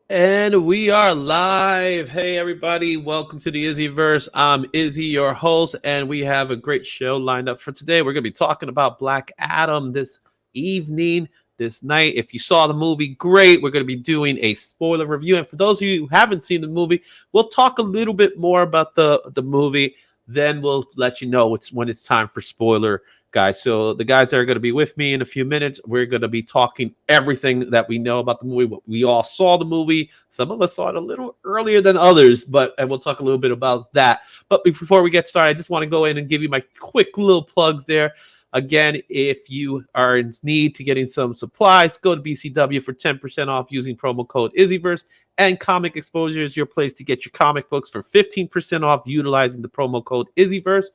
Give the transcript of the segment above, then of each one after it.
And we are live. Hey, everybody. Welcome to the Izzyverse. I'm Izzy, your host, and we have a great show lined up for today. We're going to be talking about Black Adam this evening, this night. If you saw the movie, great. We're going to be doing a spoiler review. And for those of you who haven't seen the movie, we'll talk a little bit more about the movie. Then we'll let you know when it's time for spoiler, guys. So the guys that are going to be with me in a few minutes, we're going to be talking everything that we know about the movie. We all saw the movie. Some of us saw it a little earlier than others, and we'll talk a little bit about that. But before we get started, I just want to go in and give you my quick little plugs there. Again, if you are in need to getting some supplies, go to BCW for 10% off using promo code Izzyverse. And Comic Exposure is your place to get your comic books for 15% off utilizing the promo code Izzyverse.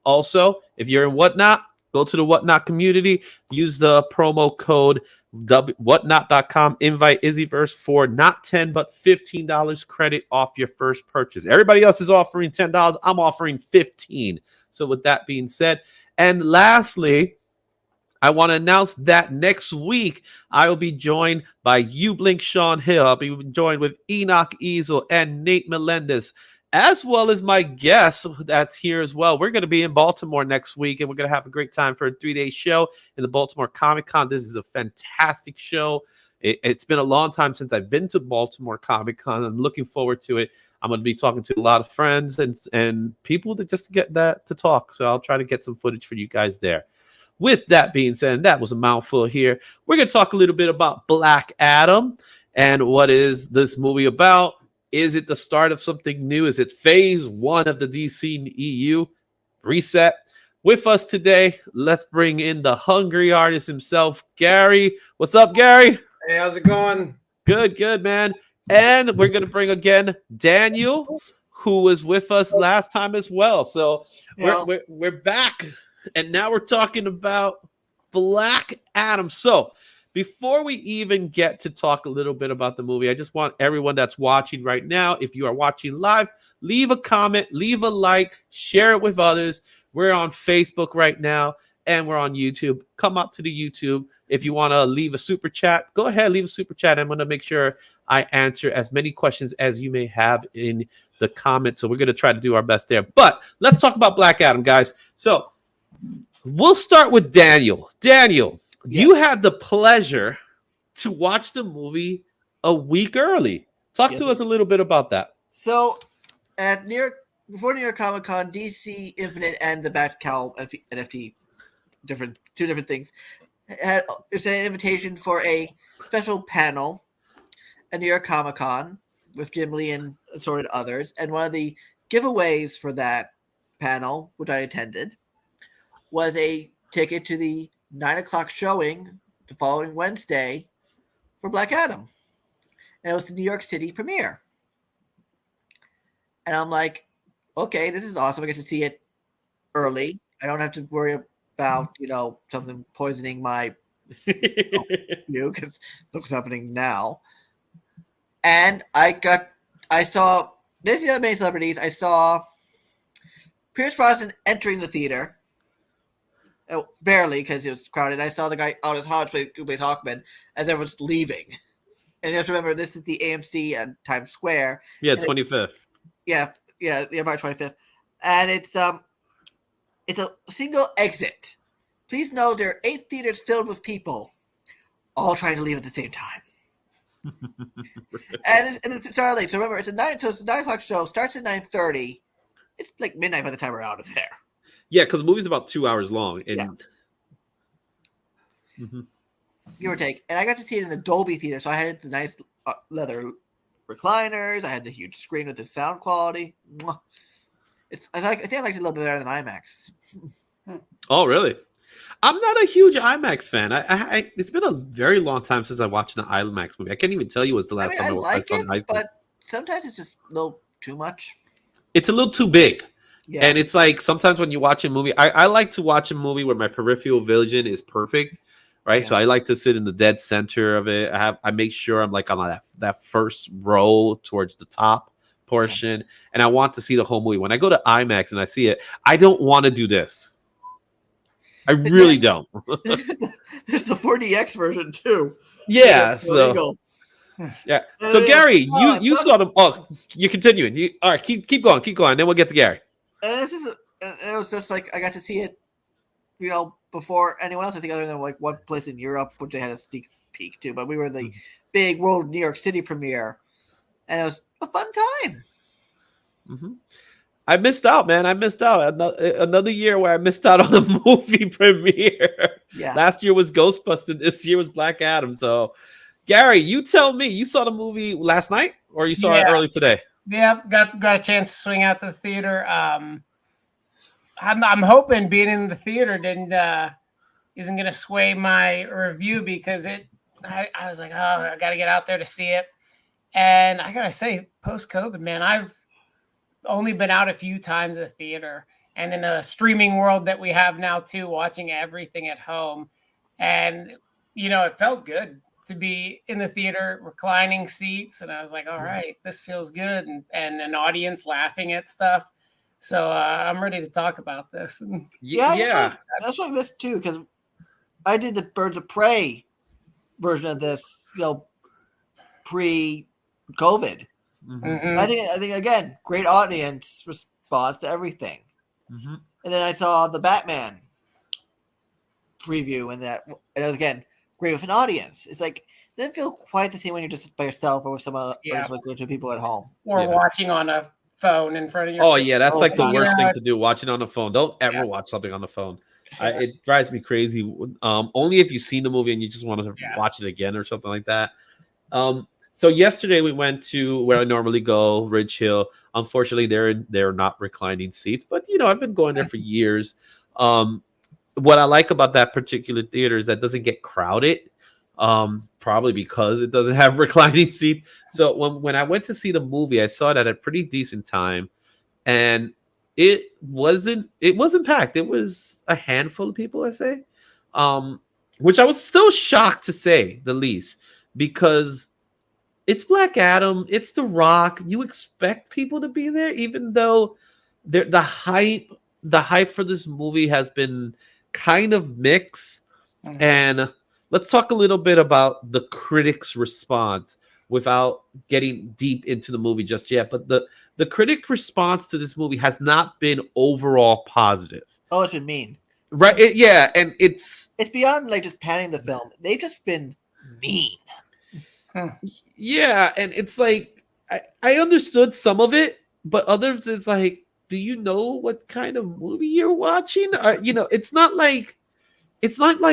Also, if you're in Whatnot, go to the Whatnot community, use the promo code whatnot.com, invite Izzyverse for not $10 but $15 credit off your first purchase. Everybody else is offering $10. I'm offering $15. So with that being said, and lastly, I want to announce that next week I will be joined by Blink Sean Hill. I'll be joined with Enoch Easel and Nate Melendez, as well as my guest that's here as well. We're going to be in Baltimore next week, and we're going to have a great time for a 3-day show in the Baltimore Comic Con. This is a fantastic show. It's been a long time since I've been to Baltimore Comic Con. I'm looking forward to it. I'm going to be talking to a lot of friends and people to just get that to talk. So I'll try to get some footage for you guys there. With that being said, that was a mouthful here. We're going to talk a little bit about Black Adam and what is this movie about. Is it the start of something new? Is it phase 1 of the DCEU reset? With us today, let's bring in the hungry artist himself, Gary. What's up, Gary? Hey, how's it going? Good, man. And we're going to bring again Daniel, who was with us last time as well. So we're back, and now we're talking about Black Adam. So before we even get to talk a little bit about the movie, I just want everyone that's watching right now, if you are watching live, leave a comment, leave a like, share it with others. We're on Facebook right now, and we're on YouTube. Come up to the YouTube. If you want to leave a super chat, go ahead, leave a super chat. I'm going to make sure I answer as many questions as you may have in the comments. So we're going to try to do our best there. But let's talk about Black Adam, guys. So we'll start with Daniel. Daniel, you had the pleasure to watch the movie a week early. Talk to us a little bit about that. So before New York Comic Con, DC Infinite and the Batcowl NFT, two different things, it's an invitation for a special panel at New York Comic Con with Jim Lee and assorted others. And one of the giveaways for that panel, which I attended, was a ticket to the 9:00 showing the following Wednesday for Black Adam. And it was the New York City premiere. And I'm like, okay, this is awesome. I get to see it early. I don't have to worry about, something poisoning my view, because look what's happening now. And I saw basically the main celebrities. I saw Pierce Brosnan entering the theater. Barely, because it was crowded. I saw the guy Aldous Hodge who plays Hawkman, as everyone's leaving. And you have to remember, this is the AMC at Times Square. Yeah, 25th. Yeah, March 25th. And it's a single exit. Please know there are 8 theaters filled with people, all trying to leave at the same time. and it's started late. So remember, it's a 9:00 show. Starts at 9:30. It's like midnight by the time we're out of there. Yeah, because the movie's about 2 hours long. And give or take. And I got to see it in the Dolby theater, so I had the nice leather recliners. I had the huge screen with the sound quality. I think I liked it a little bit better than IMAX. Oh, really? I'm not a huge IMAX fan. It's been a very long time since I watched an IMAX movie. I can't even tell you was the I last mean, time I I like saw it, an IMAX movie. but sometimes it's just a little too much. It's a little too big. Yeah. And it's like sometimes when you watch a movie, I like to watch a movie where my peripheral vision is perfect, right? Yeah. So I like to sit in the dead center of it. I make sure I'm like on that first row towards the top portion, and I want to see the whole movie. When I go to IMAX and I see it, I don't want to do this. I really don't. There's the 4DX version too. Yeah. So yeah. So Gary, you saw them. Oh, you continuing. All right. Keep going. Then we'll get to Gary. And it was just like I got to see it, before anyone else. I think other than like one place in Europe, which they had a sneak peek to. But we were in the big World New York City premiere, and it was a fun time. Mm-hmm. I missed out, man. I missed out. Another year where I missed out on a movie premiere. Yeah. Last year was Ghostbusters. This year was Black Adam. So, Gary, you tell me. You saw the movie last night, or you saw it early today? Yeah, got a chance to swing out to the theater. I'm hoping being in the theater isn't going to sway my review because I was like, oh, I got to get out there to see it. And I got to say, post-COVID, man, I've only been out a few times at the theater, and in a streaming world that we have now too, watching everything at home. And, it felt good to be in the theater, reclining seats. And I was like, all right, this feels good. And an audience laughing at stuff. So I'm ready to talk about this. Yeah. That's what I missed too, because I did the Birds of Prey version of this, pre-COVID. Mm-hmm. I think again, great audience response to everything. Mm-hmm. And then I saw the Batman preview, and it was again great with an audience. It's like it doesn't feel quite the same when you're just by yourself or with someone, or just like with two people at home, or watching on a phone in front of your. Oh yeah, that's like the worst thing to do. Watching on the phone. Don't ever watch something on the phone. It drives me crazy. Only if you've seen the movie and you just want to watch it again or something like that. So yesterday we went to where I normally go, Ridge Hill. Unfortunately, they're not reclining seats, but I've been going there for years. What I like about that particular theater is that it doesn't get crowded. Probably because it doesn't have reclining seats. So when I went to see the movie, I saw it at a pretty decent time, and it wasn't packed. It was a handful of people, I say, which I was still shocked to say the least, because it's Black Adam, it's The Rock. You expect people to be there, even though the hype for this movie has been kind of mixed. Mm-hmm. And let's talk a little bit about the critics' response without getting deep into the movie just yet. But the critic response to this movie has not been overall positive. Oh, it's been mean. Right? And it's beyond like just panning the film. They've just been mean. Yeah, and it's like I understood some of it, but others it's like, do you know what kind of movie you're watching? Or it's not like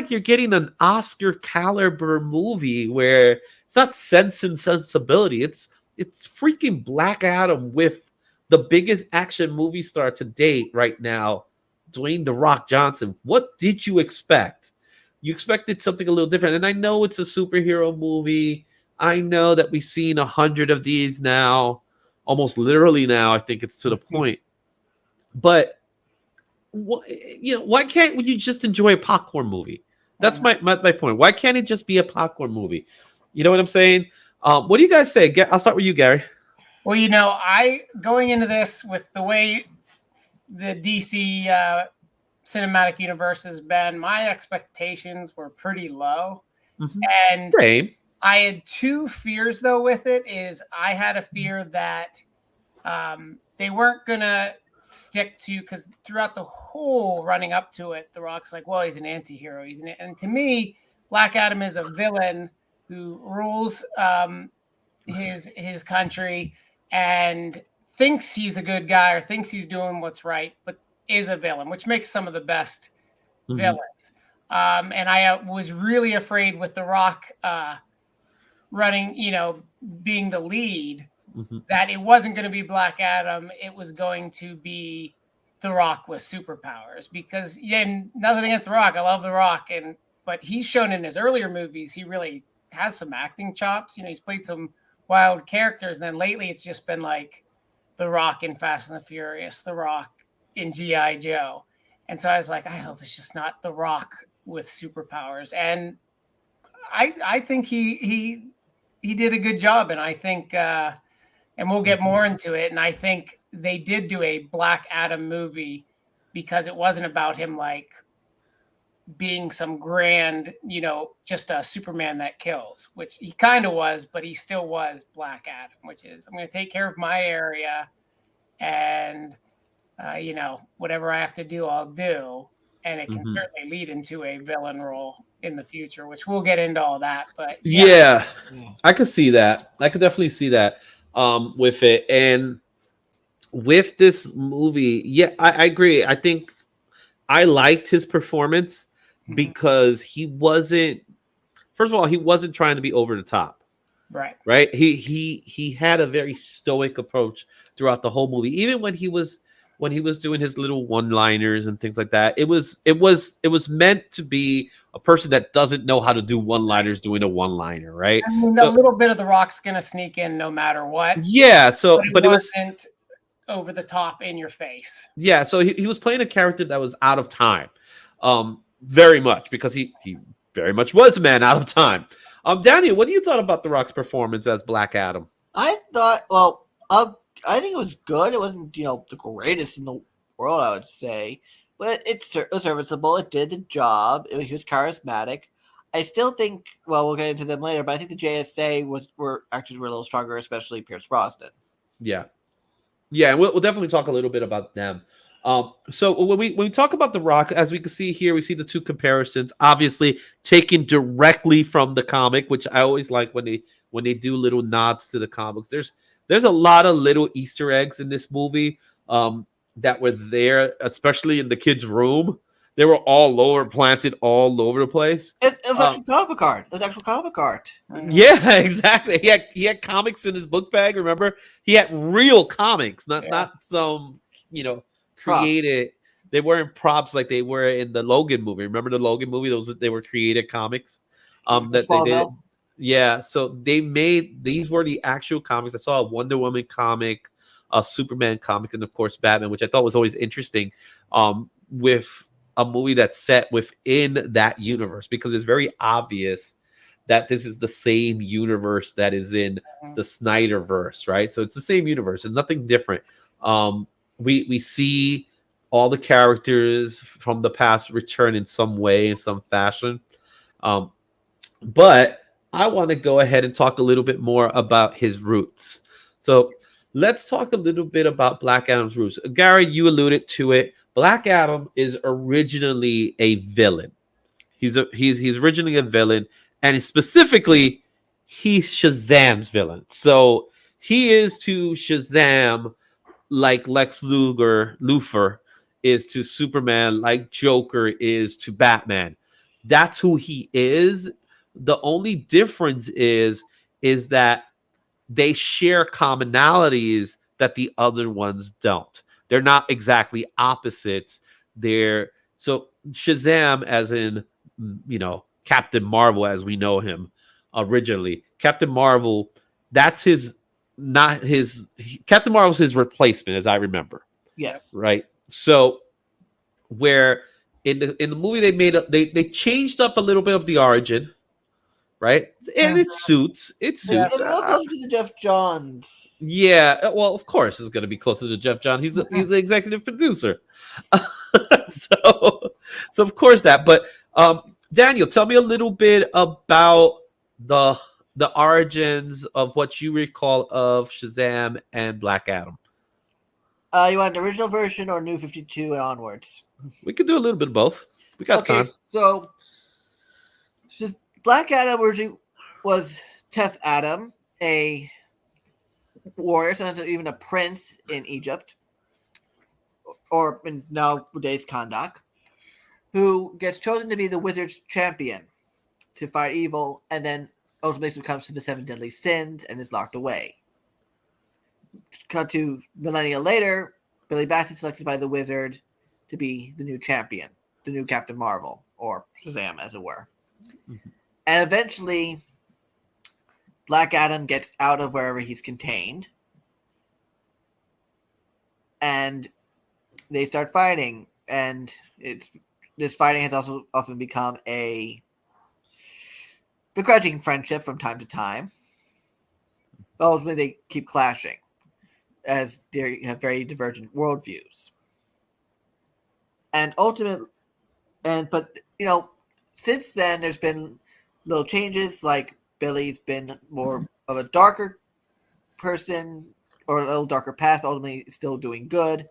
you're getting an Oscar caliber movie where it's not Sense and Sensibility. It's freaking Black Adam with the biggest action movie star to date right now, Dwayne "The Rock" Johnson. What did you expect? You expected something a little different, and I know it's a superhero movie. I know that we've seen 100 of these now, almost literally now. I think it's to the point. But why can't you just enjoy a popcorn movie? That's my point. Why can't it just be a popcorn movie? You know what I'm saying? What do you guys say? I'll start with you, Gary. Well, I going into this with the way the DC cinematic universe has been, my expectations were pretty low. Mm-hmm. And Same. I had two fears though with it. Is I had a fear that they weren't gonna stick to, because throughout the whole running up to it, The Rock's like, well, he's an anti-hero. And to me, Black Adam is a villain who rules his country and thinks he's a good guy or thinks he's doing what's right, but is a villain, which makes some of the best villains. And I was really afraid with The Rock running, being the lead, that it wasn't going to be Black Adam. It was going to be The Rock with superpowers, because nothing against The Rock. I love The Rock, but he's shown in his earlier movies he really has some acting chops. He's played some wild characters, and then lately it's just been like The Rock in Fast and the Furious, The Rock in G.I. Joe. And so I was like, I hope it's just not The Rock with superpowers. And I think he did a good job, and I think and we'll get more into it. And I think they did do a Black Adam movie because it wasn't about him like being some grand, just a Superman that kills, which he kind of was, but he still was Black Adam, which is, I'm going to take care of my area and, whatever I have to do, I'll do. And it can certainly lead into a villain role in the future, which we'll get into all that. But yeah. I could see that. I could definitely see that with it. And with this movie, I agree. I think I liked his performance because he wasn't, first of all, he wasn't trying to be over the top. Right. He had a very stoic approach throughout the whole movie. Even when he was doing his little one-liners and things like that, it was meant to be a person that doesn't know how to do one-liners doing a one-liner, right? I mean, a little bit of The Rock's gonna sneak in no matter what. Yeah. So, but it wasn't over the top in your face. Yeah. So he was playing a character that was out of time, very much, because he very much was a man out of time. Daniel, what do you thought about The Rock's performance as Black Adam? I think it was good. It wasn't, the greatest in the world, I would say, but it was serviceable. It did the job. He was charismatic. I still think, well, we'll get into them later, but I think the JSA were a little stronger, especially Pierce Brosnan. Yeah, and we'll definitely talk a little bit about them. So when we talk about The Rock, as we can see here, we see the two comparisons, obviously taken directly from the comic, which I always like when they do little nods to the comics. There's a lot of little Easter eggs in this movie that were there, especially in the kids' room. They were planted all over the place. It was actually comic art. It was actual comic art. Yeah, exactly. He had comics in his book bag. Remember, he had real comics, not some created. They weren't props like they were in the Logan movie. Remember the Logan movie? They were created comics that they did. Yeah, so these were the actual comics. I saw a Wonder Woman comic, a Superman comic, and of course Batman, which I thought was always interesting with a movie that's set within that universe, because it's very obvious that this is the same universe that is in the Snyderverse, right? So it's the same universe and nothing different. We see all the characters from the past return in some way, in some fashion. But I want to go ahead and talk a little bit more about his roots. So let's talk a little bit about Black Adam's roots. Gary, you alluded to it. Black Adam is originally a villain. He's originally a villain, and specifically, he's Shazam's villain. So he is to Shazam like Lex Luthor is to Superman, like Joker is to Batman. That's who he is. The only difference is that they share commonalities that the other ones don't. They're not exactly opposites. So Shazam, as in, Captain Marvel, as we know him originally. Captain Marvel, Captain Marvel's his replacement, as I remember. Yes. Right. So where in the movie they changed up a little bit of the origin. Right, and it suits. It's a little closer to Jeff Johns. Yeah, well, of course, it's going to be closer to Jeff Johns. He's the executive producer, so of course that. But Daniel, tell me a little bit about the origins of what you recall of Shazam and Black Adam. You want the original version or New 52 and onwards? We could do a little bit of both. We got time. So just. Black Adam originally was Teth Adam, a warrior, sometimes even a prince in Egypt, or in nowadays Kahndaq, who gets chosen to be the wizard's champion to fight evil, and then ultimately succumbs to the 7 deadly sins and is locked away. Cut to millennia later, Billy Batson selected by the Wizard to be the new champion, the new Captain Marvel, or Shazam, as it were. Mhm. And eventually, Black Adam gets out of wherever he's contained, and they start fighting. And this fighting has also often become a begrudging friendship from time to time. But ultimately, they keep clashing as they have very divergent worldviews. And but since then there's been little changes. Like Billy's been more of a darker person or a little darker path, but ultimately still doing good.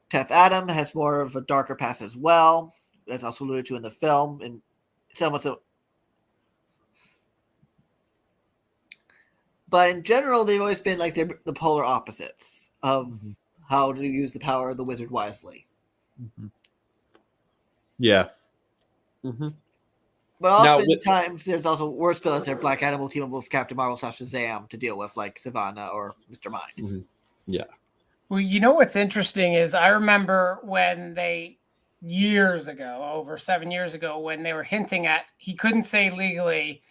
Teth Adam has more of a darker past as well. That's also alluded to in the film, and somewhat so. But in general, they've always been like the polar opposites of how to use the power of the wizard wisely. Mhm. Yeah. Mm-hmm. But Now, oftentimes, there's also worse villains there. Black Adam will team up with Captain Marvel / Shazam to deal with, like Savannah or Mr. Mind. Mm-hmm. Yeah. Well, you know what's interesting is I remember when they years ago, over 7 years ago, when they were hinting at he couldn't say legally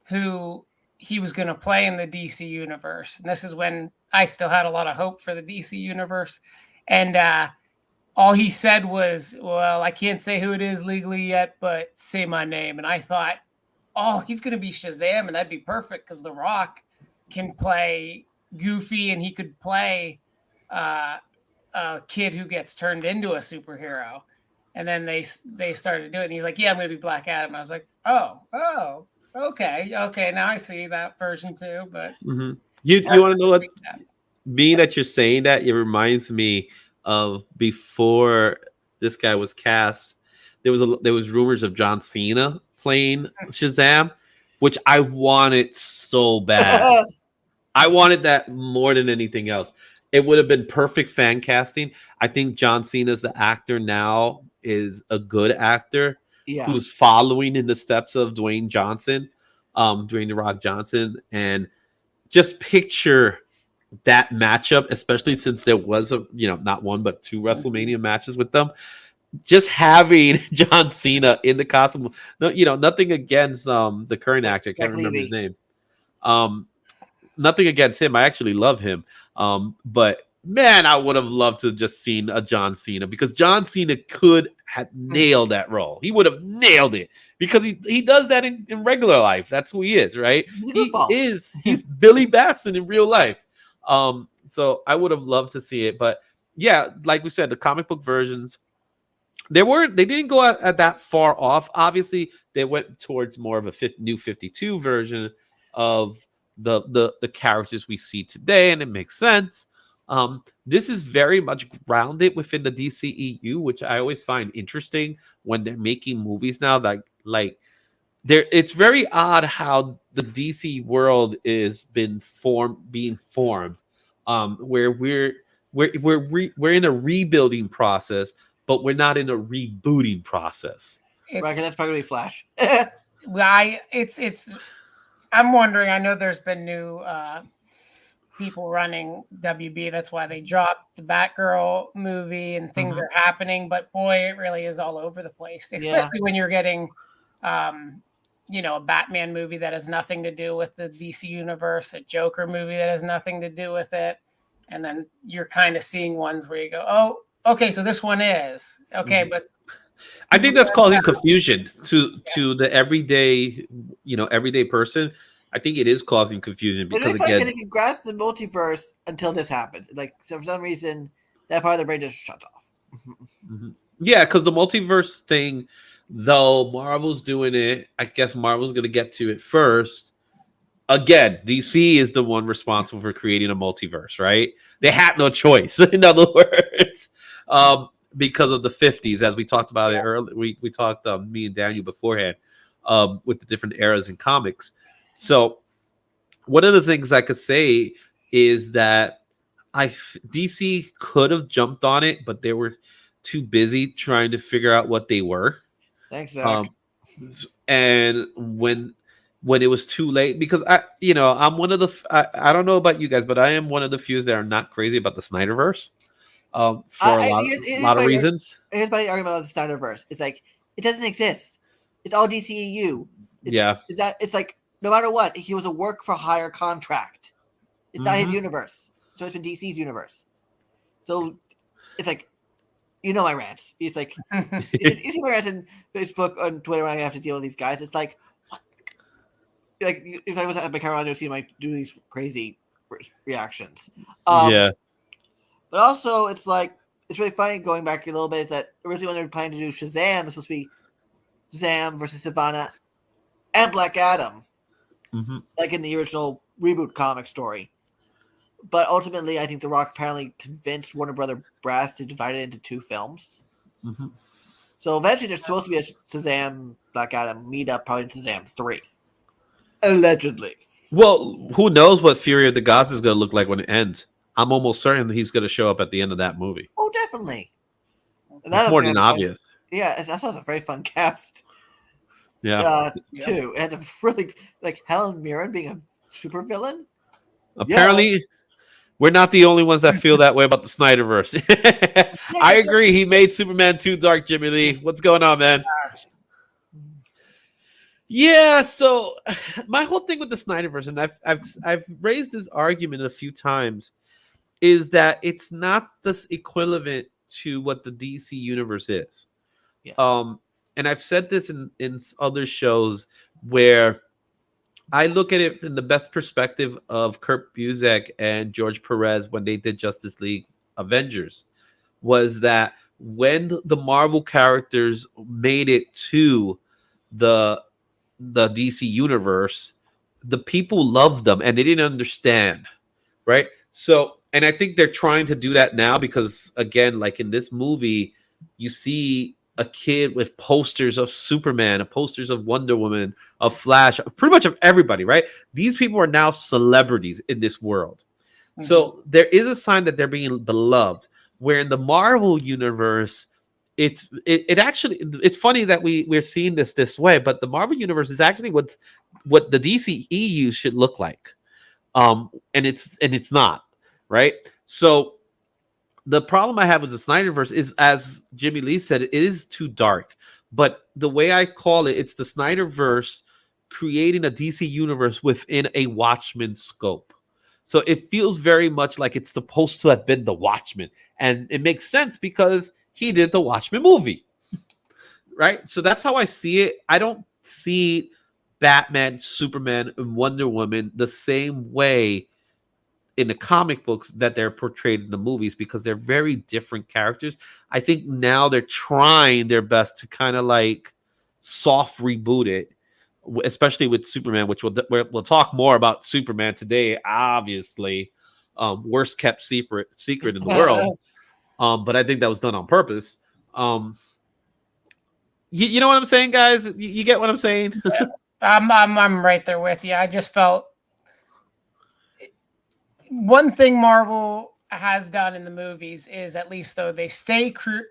who he was going to play in the DC universe. And this is when I still had a lot of hope for the DC universe. And all he said was, well, I can't say who it is legally yet, but say my name. And I thought, oh, he's going to be Shazam, and that'd be perfect because The Rock can play Goofy, and he could play a kid who gets turned into a superhero. And then they started doing it. And he's like, yeah, I'm going to be Black Adam. I was like, oh, okay. Now I see that version too. But Mm-hmm. You want to know what? Me that you're saying that, it reminds me of before this guy was cast. There was rumors of John Cena playing Shazam, which I wanted so bad. I wanted that more than anything else. It would have been perfect fan casting. I think John Cena's the actor now is a good actor who's following in the steps of Dwayne The Rock Johnson, and just picture that matchup, especially since there was not one but two WrestleMania matches with them. Just having John Cena in the costume, nothing against the current actor, I can't remember his name. Nothing against him. I actually love him. But man, I would have loved to just seen a John Cena, because John Cena could have nailed that role. He would have nailed it because he does that in regular life. That's who he is, right? He's Billy Batson in real life. So I would have loved to see it. But yeah, like we said, the comic book versions, they didn't go at that far off. Obviously, they went towards more of a new 52 version of the characters we see today, and it makes sense. This is very much grounded within the DCEU, which I always find interesting when they're making movies now. Like it's very odd how the DC world is being formed, where we're in a rebuilding process, but we're not in a rebooting process. Right, that's probably Flash. I'm wondering. I know there's been new people running WB. That's why they dropped the Batgirl movie, and things are happening. But boy, it really is all over the place, especially when you're getting, a Batman movie that has nothing to do with the DC universe, a Joker movie that has nothing to do with it, and then you're kind of seeing ones where you go, oh, okay, so this one is okay, but I think that's causing confusion to the everyday person. I think it is causing confusion because again, they can grasp the multiverse until this happens. Like, so for some reason, that part of the brain just shuts off. Yeah, because the multiverse thing, though Marvel's doing it, I guess Marvel's going to get to it first. Again, DC is the one responsible for creating a multiverse, right? They had no choice. In other words, because of the 50s, as we talked about it earlier, we talked me and Daniel beforehand with the different eras in comics. So one of the things I could say is that DC could have jumped on it, but they were too busy trying to figure out what they were. Thanks, Zach. And when it was too late, because I'm one of the I don't know about you guys, but I am one of the few that are not crazy about the Snyderverse. for a here's lot of reasons. Here's my argument about the Snyderverse. It's like it doesn't exist. It's all DCEU. It's like no matter what, he was a work for hire contract. It's not his universe, so it's been DC's universe. So it's like, you know, my rants. It's like you see my rants on Facebook, on Twitter when I have to deal with these guys. It's like, what? Like if I was at my camera, I'd see them like do these crazy reactions. Yeah. But also, it's like it's really funny going back a little bit. Is that originally when they were planning to do Shazam, it was supposed to be Shazam versus Savannah and Black Adam, like in the original reboot comic story. But ultimately, I think The Rock apparently convinced Warner Brother brass to divide it into 2 films. So eventually, there's supposed to be a Shazam Black Adam meetup, probably in Shazam 3, allegedly. Well, who knows what Fury of the Gods is going to look like when it ends? I'm almost certain he's going to show up at the end of that movie. Oh, definitely. And that's more than obvious. Yeah, that sounds a very fun cast. Yeah. Too. It had a really like Helen Mirren being a supervillain. Apparently, we're not the only ones that feel that way about the Snyderverse. I agree. He made Superman too dark, Jimmy Lee. What's going on, man? Yeah, so my whole thing with the Snyderverse, and I've raised this argument a few times, is that it's not this equivalent to what the DC universe is. Yeah. And I've said this in other shows where I look at it from the best perspective of Kurt Busiek and George Perez when they did Justice League Avengers, was that when the Marvel characters made it to the DC universe, the people loved them and they didn't understand, right? So, and I think they're trying to do that now because, again, like in this movie, you see a kid with posters of Superman, posters of Wonder Woman, of Flash, pretty much of everybody, right? These people are now celebrities in this world. So there is a sign that they're being beloved, where in the Marvel universe, it's funny that we're seeing this way, but the Marvel universe is actually what the DCEU should look like. And it's not, right? So the problem I have with the Snyderverse is, as Jimmy Lee said, it is too dark. But the way I call it, it's the Snyderverse creating a DC universe within a Watchmen scope. So it feels very much like it's supposed to have been the Watchmen. And it makes sense because he did the Watchmen movie, right? So that's how I see it. I don't see Batman, Superman, and Wonder Woman the same way in the comic books that they're portrayed in the movies, because they're very different characters. I think now they're trying their best to kind of like soft reboot it, especially with Superman, which we'll talk more about Superman today. Obviously, worst kept secret in the world. But I think that was done on purpose. You know what I'm saying, guys? You get what I'm saying? Yeah. I'm right there with you. I just felt one thing Marvel has done in the movies is, at least though, they stay true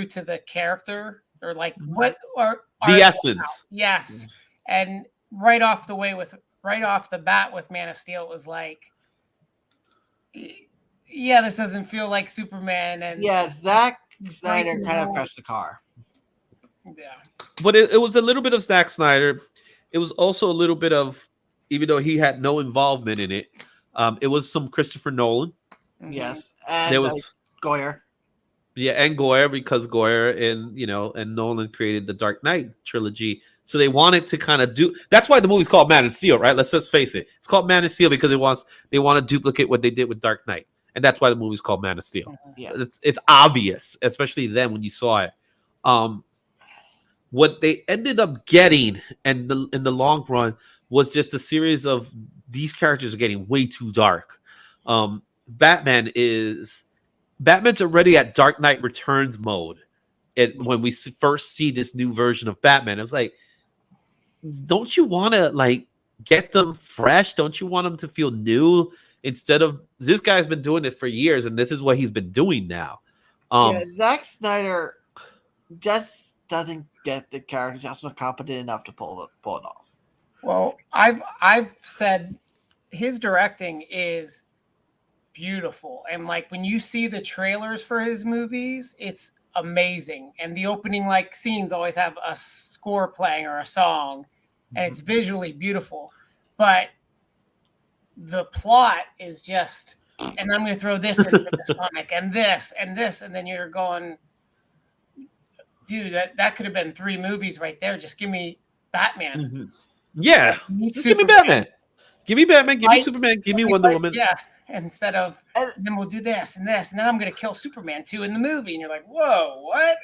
to the character, or like what or the essence. Yes. And right off the bat with Man of Steel, it was like, yeah, this doesn't feel like Superman. And yeah, Zack Snyder kind of crushed the car. Yeah. But it was a little bit of Zack Snyder. It was also a little bit of, even though he had no involvement in it, it was some Christopher Nolan. Yes. And there was Goyer. Yeah, and Goyer, because Goyer and Nolan created the Dark Knight trilogy. So they wanted to kind of do, that's why the movie's called Man of Steel, right? Let's just face it. It's called Man of Steel because they want to duplicate what they did with Dark Knight. And that's why the movie's called Man of Steel. Yeah. It's obvious, especially then when you saw it. What they ended up getting in the long run was just a series of these characters are getting way too dark. Batman's already at Dark Knight Returns mode. When we first see this new version of Batman, it was like, don't you want to like get them fresh? Don't you want them to feel new? Instead of, this guy's been doing it for years, and this is what he's been doing now. Zack Snyder just doesn't get the characters. He's also not competent enough to pull it off. Well, I've said his directing is beautiful. And like when you see the trailers for his movies, it's amazing. And the opening like scenes always have a score playing or a song, and it's visually beautiful. But the plot is just, and I'm going to throw this into this comic and this, and then you're going, dude, that could have been 3 movies right there. Just give me Batman. Yeah, just give me Batman. Give me Batman. Give me Superman. Give me Wonder Woman. Yeah, instead of, and then we'll do this and this, and then I'm going to kill Superman too in the movie, and you're like, whoa, what?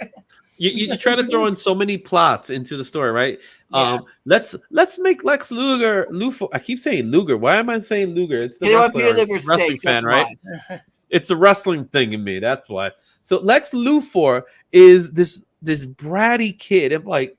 You try to throw in so many plots into the story, right? Yeah. Let's make Lex Luthor. I keep saying Luger. Why am I saying Luger? It's the wrestling fan, right? It's a wrestling thing in me. That's why. So Lex Luthor is this bratty kid. I'm like,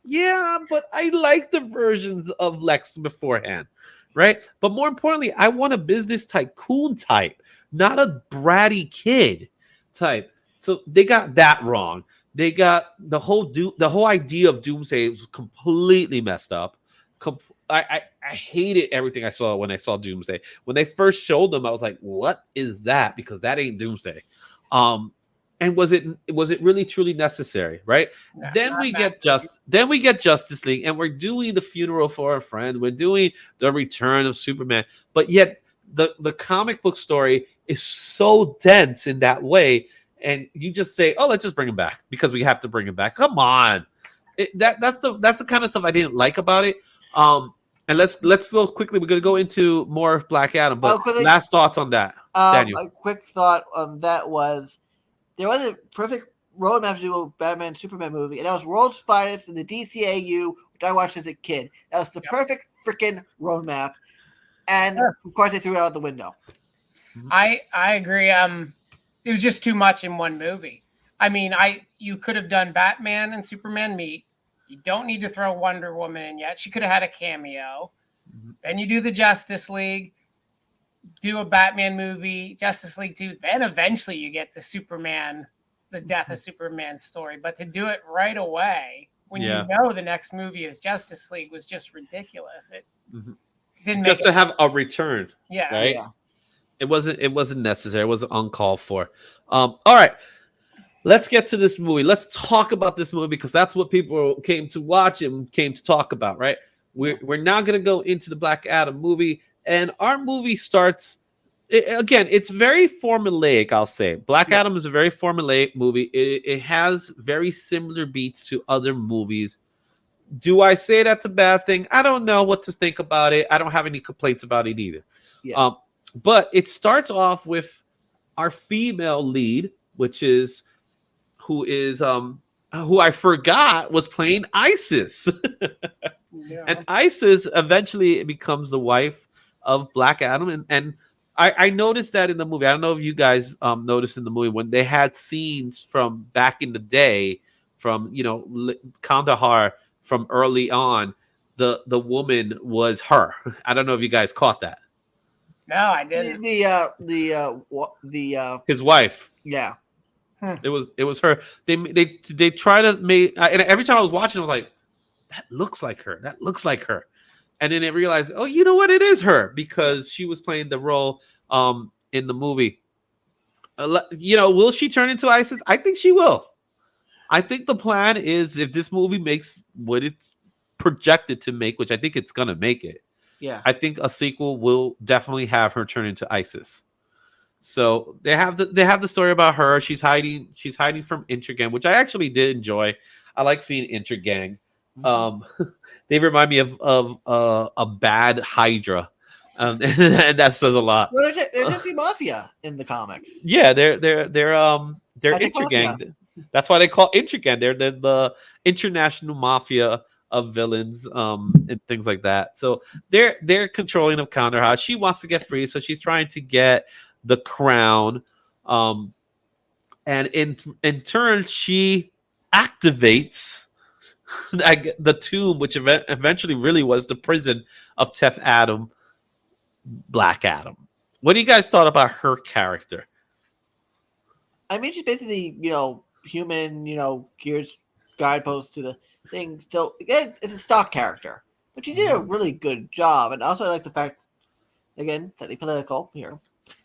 yeah, but I like the versions of Lex beforehand, right? But more importantly, I want a business tycoon type, not a bratty kid type. So they got that wrong. They got the whole idea of Doomsday was completely messed up. I hated everything I saw when I saw Doomsday. When they first showed them, I was like, "What is that?" Because that ain't Doomsday. And was it really truly necessary? Right? No, then we get Justice League, and we're doing the funeral for a friend. We're doing the return of Superman, but yet the comic book story is so dense in that way. And you just say, "Oh, let's just bring him back because we have to bring him back." Come on, that's the kind of stuff I didn't like about it. And let's go quickly. We're gonna go into more of Black Adam, but last thoughts on that, Daniel. A quick thought on that was there was a perfect roadmap to do a Batman Superman movie, and that was World's Finest in the DCEU, which I watched as a kid. That was the perfect freaking roadmap, and of course they threw it out the window. I agree. It was just too much in one movie. I mean, you could have done Batman and Superman meet. You don't need to throw Wonder Woman in yet. She could have had a cameo. Then you do the Justice League, do a Batman movie, Justice League 2. Then eventually you get the death of Superman story. But to do it right away when you know the next movie is Justice League was just ridiculous. It didn't just to have a return. Yeah. Right. Yeah. It wasn't necessary. It wasn't uncalled for. All right. Let's get to this movie. Let's talk about this movie because that's what people came to watch and came to talk about, right? We're now going to go into the Black Adam movie, and our movie starts again. It's very formulaic, I'll say. Black Adam is a very formulaic movie. It has very similar beats to other movies. Do I say that's a bad thing? I don't know what to think about it. I don't have any complaints about it either. Yeah. But it starts off with our female lead, who I forgot was playing Isis. And Isis eventually becomes the wife of Black Adam. And I noticed that in the movie. I don't know if you guys noticed in the movie when they had scenes from back in the day, from Kandahar, from early on, the woman was her. I don't know if you guys caught that. No, I didn't. His wife. Yeah. It was her. They try to make, and every time I was watching, I was like, that looks like her. That looks like her. And then they realized, oh, you know what? It is her because she was playing the role in the movie. Will she turn into Isis? I think she will. I think the plan is if this movie makes what it's projected to make, which I think it's gonna make it. Yeah, I think a sequel will definitely have her turn into Isis. So they have the story about her. She's hiding from Intergang, which I actually did enjoy. I like seeing Intergang. They remind me of a bad Hydra, and that says a lot. Well, they're just the mafia in the comics. Yeah, they're Intergang. That's why they call Intergang. They're the international mafia of villains and things like that. So they're controlling of Kandahar. She wants to get free, so she's trying to get the crown. And in turn, she activates the tomb, which eventually really was the prison of Tef Adam, Black Adam. What do you guys thought about her character? I mean, she's basically, human, gears guidepost to the thing. So again, it's a stock character, but she did a really good job. And also, I like the fact, again, slightly political here,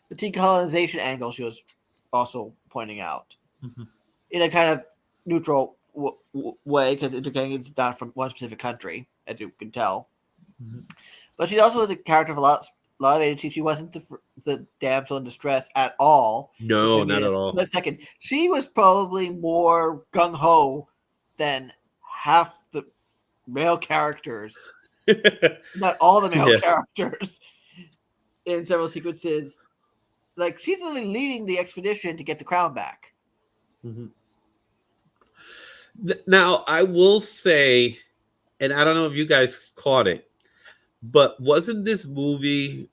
the decolonization angle she was also pointing out in a kind of neutral way, because Intergang is not from one specific country, as you can tell. But she's also the character of a lot of agency. She wasn't the damsel in distress at all. No, not at all. Second, she was probably more gung ho than half the male characters. Not all the male characters in several sequences. Like, she's really leading the expedition to get the crown back. Now, I will say, and I don't know if you guys caught it, but wasn't this movie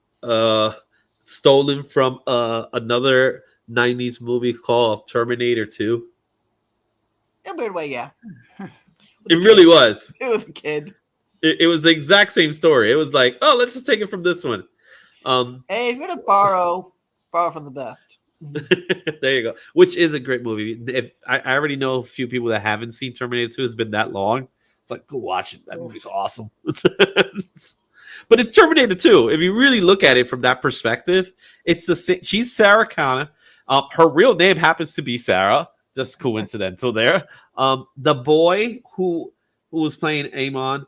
stolen from another 90s movie called Terminator 2? In a weird way, yeah. It really was. It was a kid. It was the exact same story. It was like, oh, let's just take it from this one. Hey, if you're gonna borrow from the best. There you go. Which is a great movie. If I already know a few people that haven't seen Terminator 2. It's been that long. It's like, go watch it. That movie's awesome. But it's Terminator 2. If you really look at it from that perspective, it's the same. She's Sarah Connor. Her real name happens to be Sarah. Just coincidental there. The boy who was playing Amon,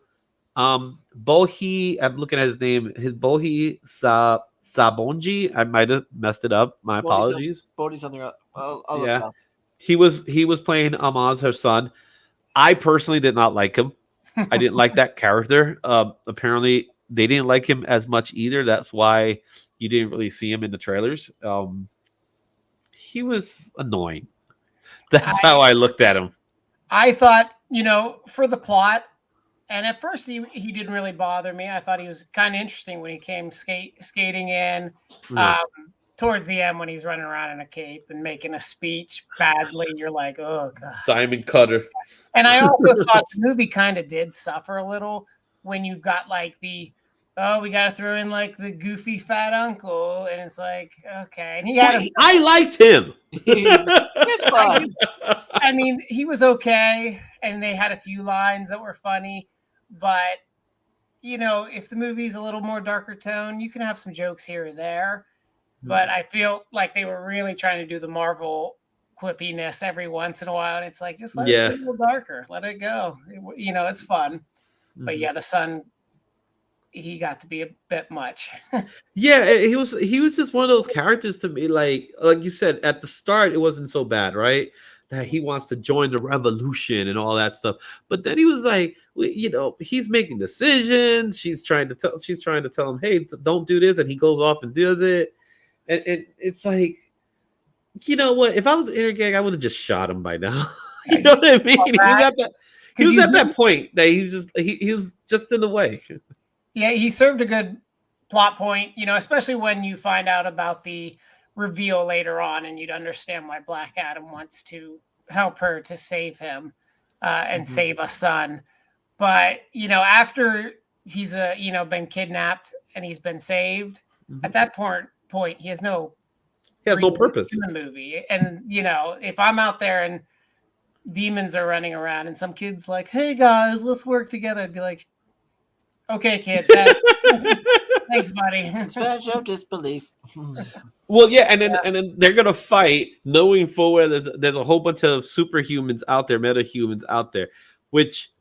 Bohi, I'm looking at his name. His Bohi Sabonji. I might have messed it up. My apologies. Bodhi something. I'll look Yeah, it up. he was playing Amaz, her son. I personally did not like him. I didn't like that character. Apparently, they didn't like him as much either. That's why you didn't really see him in the trailers. He was annoying. That's how I looked at him. I thought, for the plot, and at first he didn't really bother me. I thought he was kind of interesting when he came skating in. Towards the end when he's running around in a cape and making a speech badly, you're like, oh, God. Diamond cutter. And I also thought the movie kind of did suffer a little when you got like we got to throw in like the goofy fat uncle. And it's like, okay. And I liked him. It's fun. I mean, he was okay. And they had a few lines that were funny. But, if the movie's a little more darker tone, you can have some jokes here or there. But I feel like they were really trying to do the Marvel quippiness every once in a while. And it's like, just let it be a little darker. Let it go. It's fun. But yeah, the son, he got to be a bit much. Yeah, he was just one of those characters to me. Like you said, at the start, it wasn't so bad, right? That he wants to join the revolution and all that stuff. But then he was like, he's making decisions. She's trying to tell him, hey, don't do this. And he goes off and does it. And it's like, you know what? If I was Intergang, I would have just shot him by now. You know what I mean? He was at that point that he was just in the way. Yeah, he served a good plot point, especially when you find out about the reveal later on, and you'd understand why Black Adam wants to help her to save him and save a son. But after he's been kidnapped and he's been saved, at that point he has no purpose in the movie. And if I'm out there and demons are running around and some kid's like, hey guys, let's work together, I'd be like, okay, kid, thanks, buddy. Suspension of disbelief. Well, yeah, and then they're gonna fight, knowing full well there's a whole bunch of superhumans out there, metahumans out there. Which,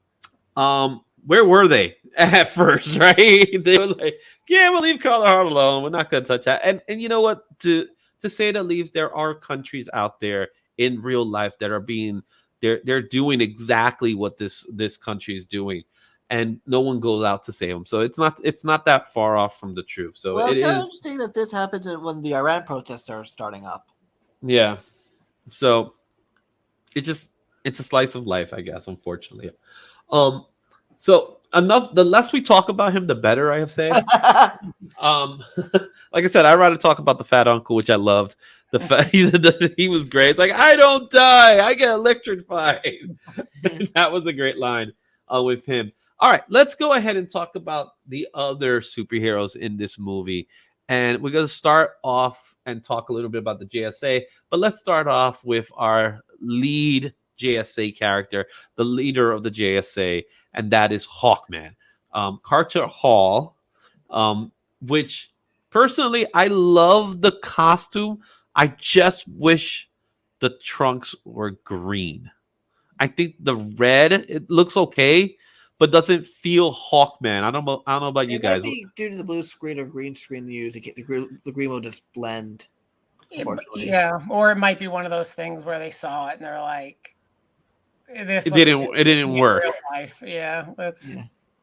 where were they at first? Right? They were like, "Yeah, we'll leave Carla Hart alone. We're not gonna touch that." And you know what? To say the least, there are countries out there in real life that are they're doing exactly what this country is doing. And no one goes out to save them, so it's not that far off from the truth. So well, it is interesting that this happens when the Iran protests are starting up. Yeah, so it's a slice of life, I guess. Unfortunately, so enough. The less we talk about him, the better. I have said. Like I said, I'd rather talk about the fat uncle, which I loved. He was great. It's like, I don't die, I get electrified. That was a great line with him. All right, let's go ahead and talk about the other superheroes in this movie. And we're going to start off and talk a little bit about the JSA. But let's start off with our lead JSA character, the leader of the JSA, and that is Hawkman. Carter Hall, which personally, I love the costume. I just wish the trunks were green. I think the red, it looks okay, but doesn't feel Hawkman. I don't know about you It might guys. be due to the blue screen or green screen used. The green will just blend. Unfortunately. Yeah, or it might be one of those things where they saw it and they're like, "This It looks didn't. good It didn't in work. real life." Yeah, that's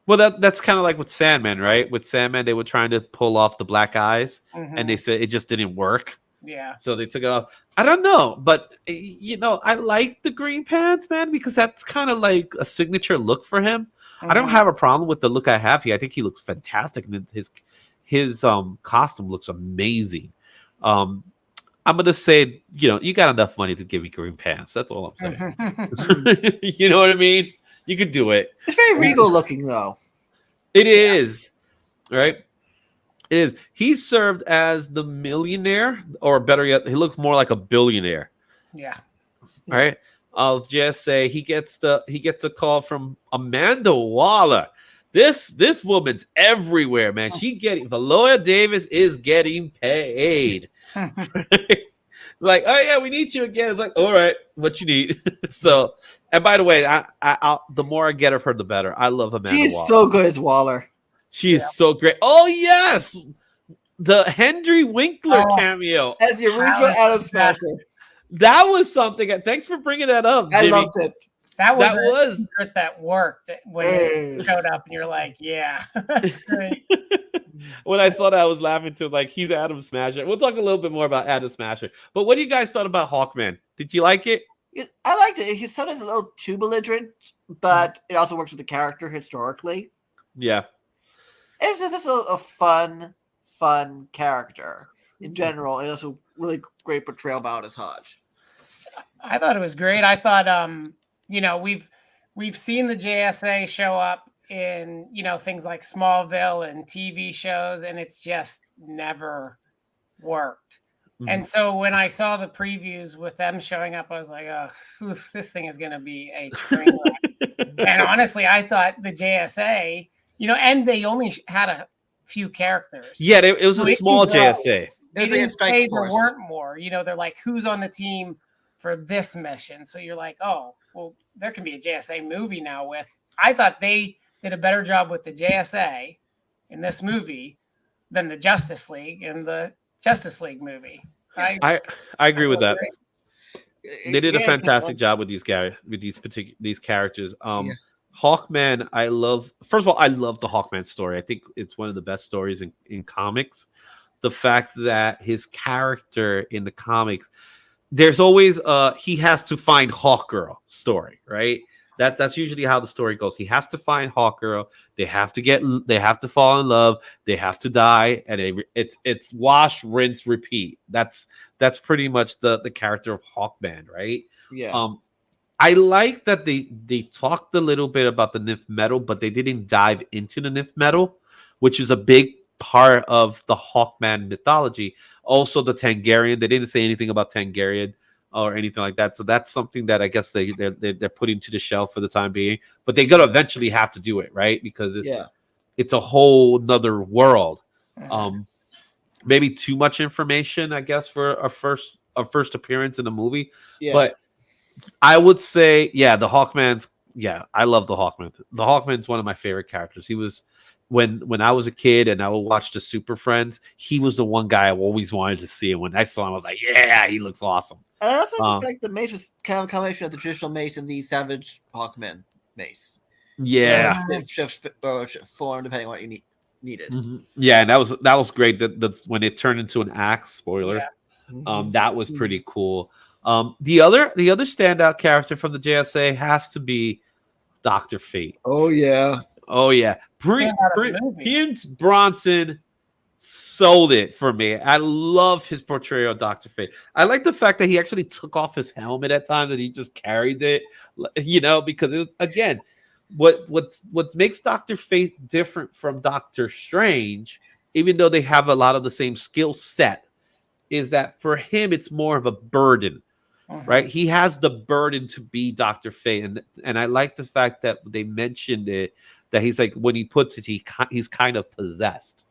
Well, that's kind of like with Sandman, right? With Sandman, they were trying to pull off the black eyes, and they said it just didn't work. yeah. So they took it off. I don't know, but I like the green pants, man, because that's kind of like a signature look for him. I don't have a problem with the look I have here. I think he looks fantastic, and his costume looks amazing. I'm gonna say, you got enough money to give me green pants. That's all I'm saying. You know what I mean? You could do it. It's very regal looking, though. It is, right? It is. He served as the millionaire, or better yet, he looks more like a billionaire. Yeah. Right? I'll just say he gets a call from Amanda Waller. This woman's everywhere, man. Viola Davis is getting paid. Like, oh yeah, we need you again. It's like, all right, what you need. So, and by the way, I the more I get of her, the better. I love Amanda She's Waller. so good as Waller. She's so great. Oh yes, the Henry Winkler cameo As the original Adam Smasher. That was something. Thanks for bringing that up, Jimmy. I loved it. That was secret that worked when it showed up, and you're like, yeah, that's great. When I saw that, I was laughing too. Like, he's Adam Smasher. We'll talk a little bit more about Adam Smasher. But what do you guys thought about Hawkman? Did you like it? I liked it. He's sometimes a little too belligerent, but it also works with the character historically. Yeah. It's just a fun character in general. And it's a really great portrayal by Aldous Hodge. I thought it was great. I thought, we've seen the JSA show up in, things like Smallville and TV shows, and it's just never worked. Mm-hmm. And so when I saw the previews with them showing up, I was like, oh, this thing is going to be a train wreck. And honestly, I thought the JSA, and they only had a few characters. Yeah, it was a small JSA. They didn't say there weren't more. They're like, who's on the team for this mission? So you're like, oh, well, there can be a JSA movie now with. I thought they did a better job with the JSA in this movie than the Justice League in the Justice League movie. I agree with that. They did a fantastic job with these guys, with these characters. Hawkman, I love. First of all, I love the Hawkman story. I think it's one of the best stories in comics. The fact that his character in the comics, there's always he has to find Hawkgirl story, right? That's usually how the story goes. He has to find Hawkgirl. They have to fall in love. They have to die, and it's wash, rinse, repeat. That's pretty much the character of Hawkman, right? Yeah. I like that they talked a little bit about the Nif metal, but they didn't dive into the Nif metal, which is a big part of the Hawkman mythology. Also, the Tangarian. They didn't say anything about Tangarian or anything like that. So that's something that I guess they're putting to the shelf for the time being. But they're gonna eventually have to do it, right? Because it's a whole nother world. Maybe too much information, I guess, for a first appearance in the movie. Yeah. But I would say, the Hawkman's. Yeah, I love the Hawkman. The Hawkman's one of my favorite characters. He was when I was a kid and I would watch the Super Friends. He was the one guy I always wanted to see. And when I saw him, I was like, yeah, he looks awesome. And I also like the fact the mace was kind of a combination of the traditional mace and the Savage Hawkman mace. Yeah, shift form depending on what you needed. Mm-hmm. Yeah, and that was great. That's when it turned into an axe. Spoiler. Yeah. That was pretty cool. The other standout character from the JSA has to be Dr. Fate. Oh yeah. Pierce Bronson sold it for me. I love his portrayal of Dr. Fate. I like the fact that he actually took off his helmet at times and he just carried it, because it was, again, what makes Dr. Fate different from Doctor Strange, even though they have a lot of the same skill set, is that for him it's more of a burden. Right, he has the burden to be Dr. Fate, and I like the fact that they mentioned it, that he's like, when he puts it, he's kind of possessed,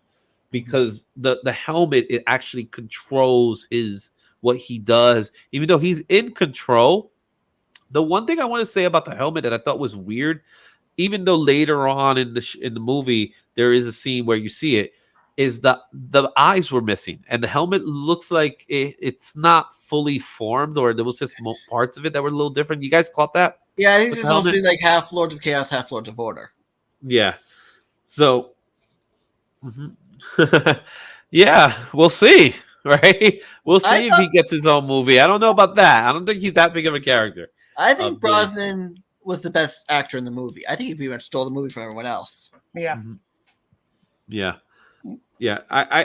because the helmet, it actually controls what he does, even though he's in control. The one thing I want to say about the helmet that I thought was weird, even though later on in the movie there is a scene where you see it, is that the eyes were missing and the helmet looks like it's not fully formed, or there was just parts of it that were a little different. You guys caught that? Yeah, I think With this the is supposed to helmet? be like half Lords of Chaos, half Lords of Order. Yeah. So, yeah, we'll see, right? We'll see if he gets his own movie. I don't know about that. I don't think he's that big of a character. I think Brosnan was the best actor in the movie. I think he pretty much stole the movie from everyone else. Yeah. Yeah. Yeah.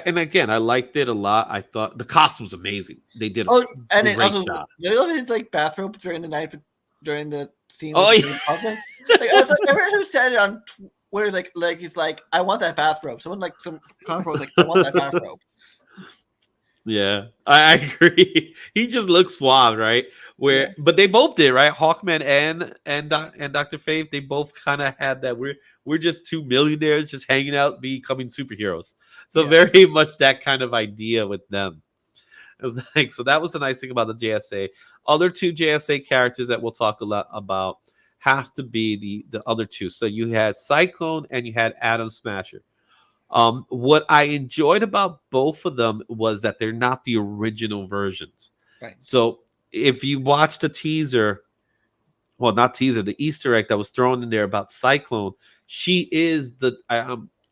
And again, I liked it a lot. I thought the costume was amazing. They did a great job. You know his like bathrobe during the night, during the scene. Oh, yeah. yeah. Like, I was like, everyone who said it on Twitter, like he's like, I want that bathrobe. Someone like some comic was like, I want that bathrobe. Yeah, I agree. He just looks suave, right? But they both did, right? Hawkman and Dr. Fate, they both kind of had that. We're just two millionaires just hanging out, becoming superheroes. So very much that kind of idea with them. It was like, so that was the nice thing about the JSA. Other two JSA characters that we'll talk a lot about has to be the other two. So you had Cyclone and you had Atom Smasher. What I enjoyed about both of them was that they're not the original versions. Right. So if you watch the teaser, well, not teaser, the Easter egg that was thrown in there about Cyclone, she is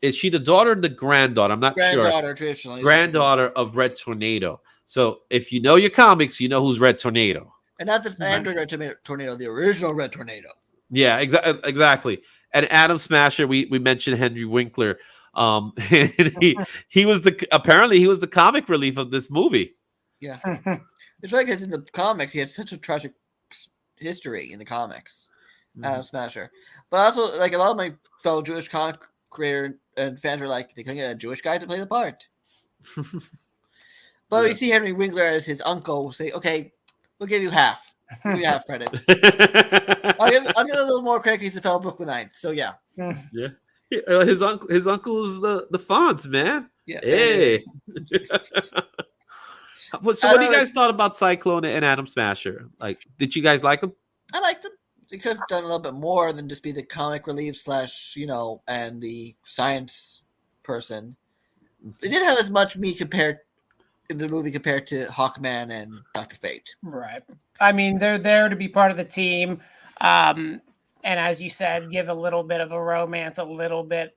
is she the daughter or the granddaughter? I'm not Granddaughter, sure. traditionally. Granddaughter of Red Tornado. So if you know your comics, you know who's Red Tornado. And not the Android Red Tornado, the original Red Tornado. Yeah, exactly. And Atom Smasher, we mentioned Henry Winkler. He was apparently he was the comic relief of this movie. Yeah, it's right because in the comics he has such a tragic history in the comics, Atom Smasher. But also, like a lot of my fellow Jewish comic creator and fans were like, they couldn't get a Jewish guy to play the part. But you see Henry Winkler as his uncle. We'll say, okay, we'll give you half. We'll give you half credit. I'll give a little more credit. He's a fellow Brooklynite. So yeah. Yeah. His uncle's the Fonz, man. Yeah. Hey. So what do you guys thought about Cyclone and Atom Smasher? Like, did you guys like them? I liked them. They could have done a little bit more than just be the comic relief / and the science person. They didn't have as much me compared in the movie compared to Hawkman and Dr. Fate. Right. I mean, they're there to be part of the team. And as you said, give a little bit of a romance,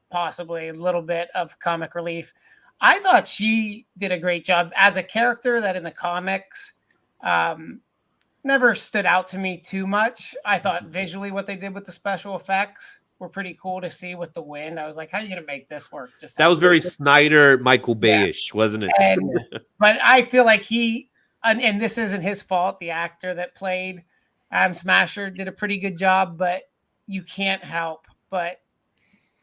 possibly a little bit of comic relief. I thought she did a great job as a character that in the comics never stood out to me too much. I thought visually what they did with the special effects were pretty cool to see with the wind. I was like, how are you going to make this work? That was very Snyder, Michael Bay-ish, wasn't it? But I feel like and this isn't his fault, the actor that played Atom Smasher did a pretty good job, but you can't help but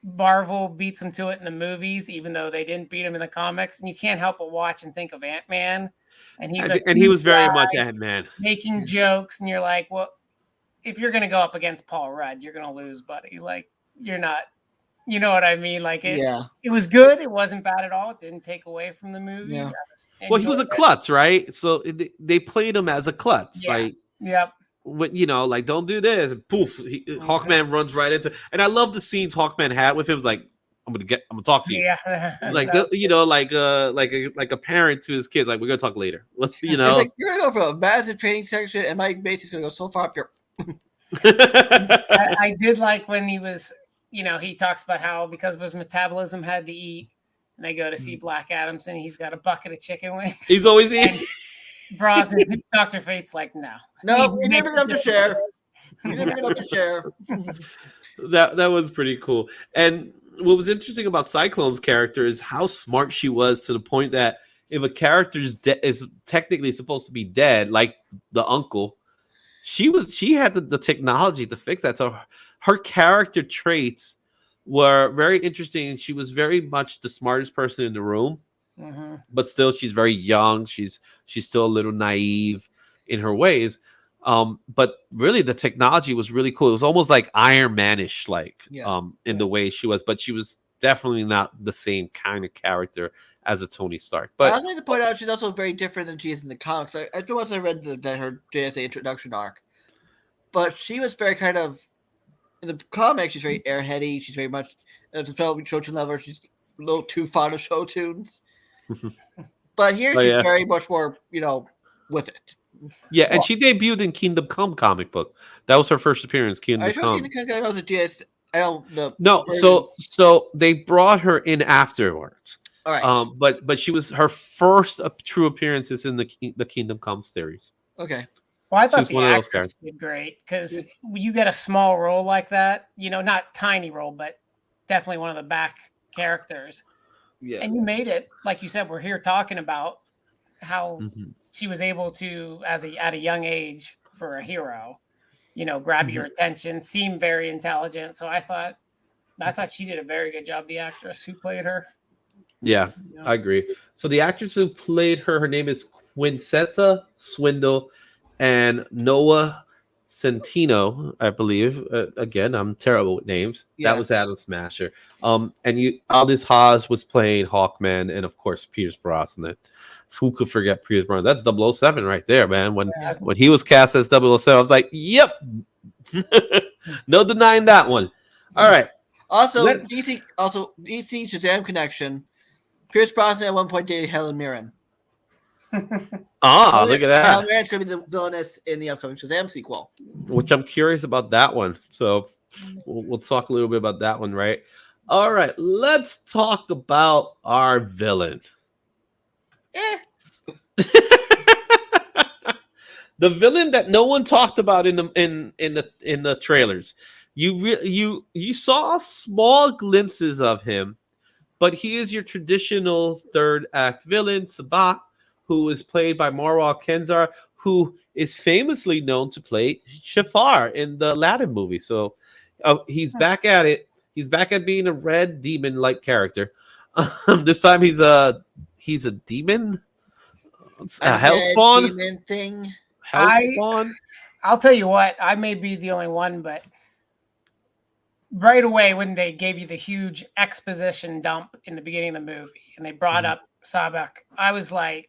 Marvel beats him to it in the movies, even though they didn't beat him in the comics. And you can't help but watch and think of Ant-Man. And he was very much Ant-Man. Making jokes. And you're like, well, if you're going to go up against Paul Rudd, you're going to lose, buddy. Like, you're not, you know what I mean? Like, it was good. It wasn't bad at all. It didn't take away from the movie. Yeah. Well, he was a klutz, right? So they played him as a klutz. Yeah. Like, yep. Like, don't do this. And poof, Hawkman runs right into. And I love the scenes Hawkman had with him. It was like, I'm gonna talk to you. Yeah. Like like a parent to his kids. Like, we're gonna talk later. It's like, you're gonna go for a massive training section, and Mike Macy's gonna go so far up here. I did like when he was, he talks about how because of his metabolism had to eat, and they go to see Black Adams, and he's got a bucket of chicken wings. He's always eating. Brosnan, Dr. Fate's like, no, you never get up to share. You never get up to share. That was pretty cool. And what was interesting about Cyclone's character is how smart she was, to the point that if a character is technically supposed to be dead, like the uncle, she had the technology to fix that. So her character traits were very interesting. She was very much the smartest person in the room. Mm-hmm. But still, she's very young. She's still a little naive in her ways. But really, the technology was really cool. It was almost like Iron Man-ish, in the way she was. But she was definitely not the same kind of character as a Tony Stark. But I But also like to point out she's also very different than she is in the comics. Once I read her JSA introduction arc, but she was very kind of in the comics. She's very airheady. She's very much as a fellow Shotun lover. She's a little too fond of Shotuns. But here Oh, she's yeah. very much more, with it. yeah, and she debuted in Kingdom Come comic book. That was her first appearance. Kingdom I sure Come. I know the GS. I know the No, so they brought her in afterwards. all right. But she was her first true appearances in the Kingdom Come series. Okay. Well, I thought She's the one of those actress characters. did great because you get a small role like that, not tiny role, but definitely one of the back characters. Yeah. And you made it, like you said. We're here talking about how Mhm. she was able to, at a young age, for a hero, grab your attention, seem very intelligent. So I thought she did a very good job. The actress who played her. Yeah, I agree. So the actress who played her name is Quincessa Swindle and Noah Centino, I believe. Again, I'm terrible with names. Yeah. That was Adam Smasher. And Aldous Haas was playing Hawkman, and of course Pierce Brosnan. Who could forget Pierce Brosnan? That's 007 right there, man. When he was cast as 007, I was like, yep. No denying that one. All right. Also, DC Shazam connection. Pierce Brosnan at one point dated Helen Mirren. Look at that. Helen Mirren's going to be the villainess in the upcoming Shazam sequel. Which I'm curious about that one. So we'll talk a little bit about that one, right? All right. Let's talk about our villain. The villain that no one talked about in the trailers. You saw small glimpses of him, but he is your traditional third act villain, Sabak, who is played by Marwa Kenzar, who is famously known to play Shafar in the Aladdin movie. So he's back at it. He's back at being a red demon-like character. This time he's a demon, a hellspawn demon thing. Hellspawn. I'll tell you what, I may be the only one, but right away when they gave you the huge exposition dump in the beginning of the movie and they brought up Sabak, I was like,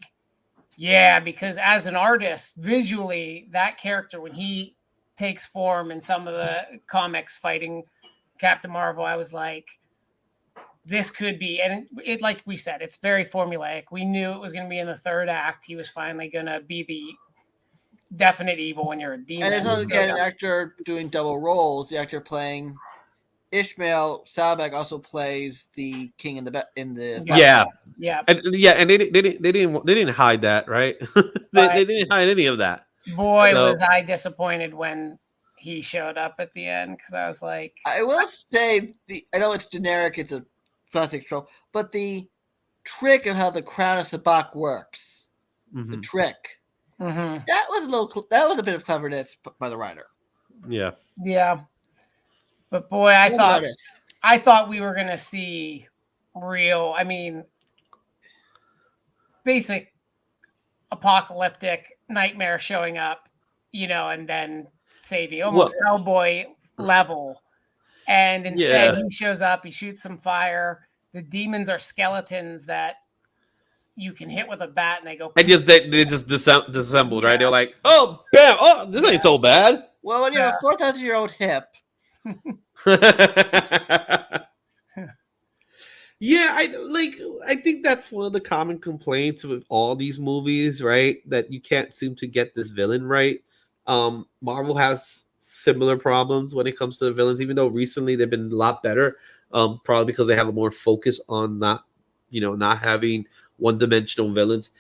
yeah, because as an artist, visually, that character, when he takes form in some of the comics fighting Captain Marvel, I was like, this could be, and it, like we said, it's very formulaic. We knew it was going to be in the third act. He was finally going to be the definite evil when you're a demon. And there's also again an actor doing double roles. The actor playing Ishmael Sabak also plays the king in the yeah. And they didn't hide that, right? they didn't hide any of that. Boy, was I disappointed when he showed up at the end, because I was like, I will say I know it's generic, it's a classic trope, but the trick of how the crown of Sabak works, the trick. That was a bit of cleverness by the writer. Yeah. But boy, I thought we were gonna see real, basic apocalyptic nightmare showing up, and then saving almost Hellboy level. And instead he shows up, he shoots some fire. The demons are skeletons that you can hit with a bat and they go. And they just disassembled, right? They're like, oh, bam! Oh, this ain't so bad. Well, when you have a 4,000-year-old hip. Yeah, I think that's one of the common complaints with all these movies, right? That you can't seem to get this villain right. Marvel has similar problems when it comes to the villains, even though recently they've been a lot better. Probably because they have a more focus on not having one-dimensional villains.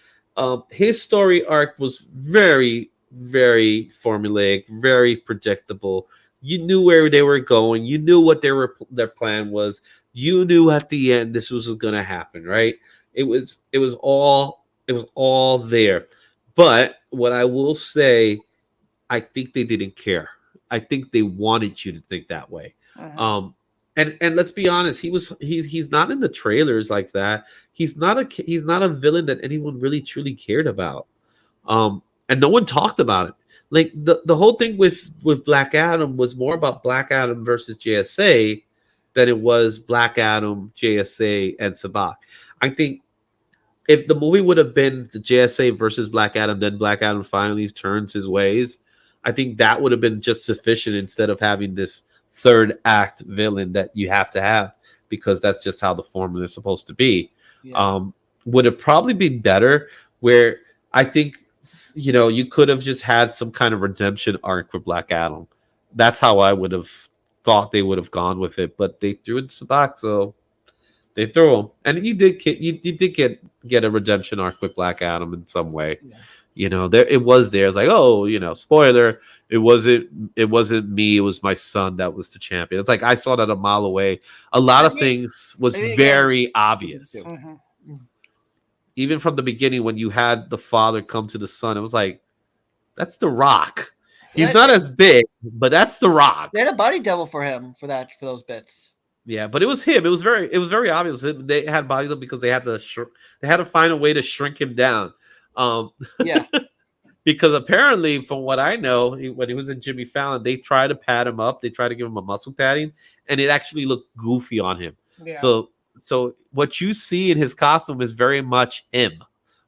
His story arc was very, very formulaic, very predictable. You knew where they were going. You knew what their plan was. You knew at the end this was going to happen, right? It was all there. But what I will say, I think they didn't care. I think they wanted you to think that way. And let's be honest, he's not in the trailers like that. He's not a villain that anyone really truly cared about. And no one talked about it. Like the whole thing with Black Adam was more about Black Adam versus JSA than it was Black Adam, JSA, and Sabak. I think if the movie would have been the JSA versus Black Adam, then Black Adam finally turns his ways, I think that would have been just sufficient instead of having this third act villain that you have to have, because that's just how the formula is supposed to be. Yeah. Would have probably been better where I think, you could have just had some kind of redemption arc for Black Adam. That's how I would have thought they would have gone with it, but they threw it to back, so they threw him, and you did get a redemption arc with Black Adam in some way. Yeah. There it was there. It's like, oh, spoiler, it wasn't me, it was my son that was the champion. It's like I saw that a mile away. A lot of things was very obvious. Mm-hmm. Even from the beginning, when you had the father come to the son, it was like, that's The Rock. He's not as big, but that's The Rock. They had a body double for him for those bits. Yeah, but it was him. It was very obvious. They had body double because they had to find a way to shrink him down. Yeah. Because apparently, from what I know, when he was in Jimmy Fallon, they tried to pad him up. They tried to give him a muscle padding, and it actually looked goofy on him. Yeah. So what you see in his costume is very much him.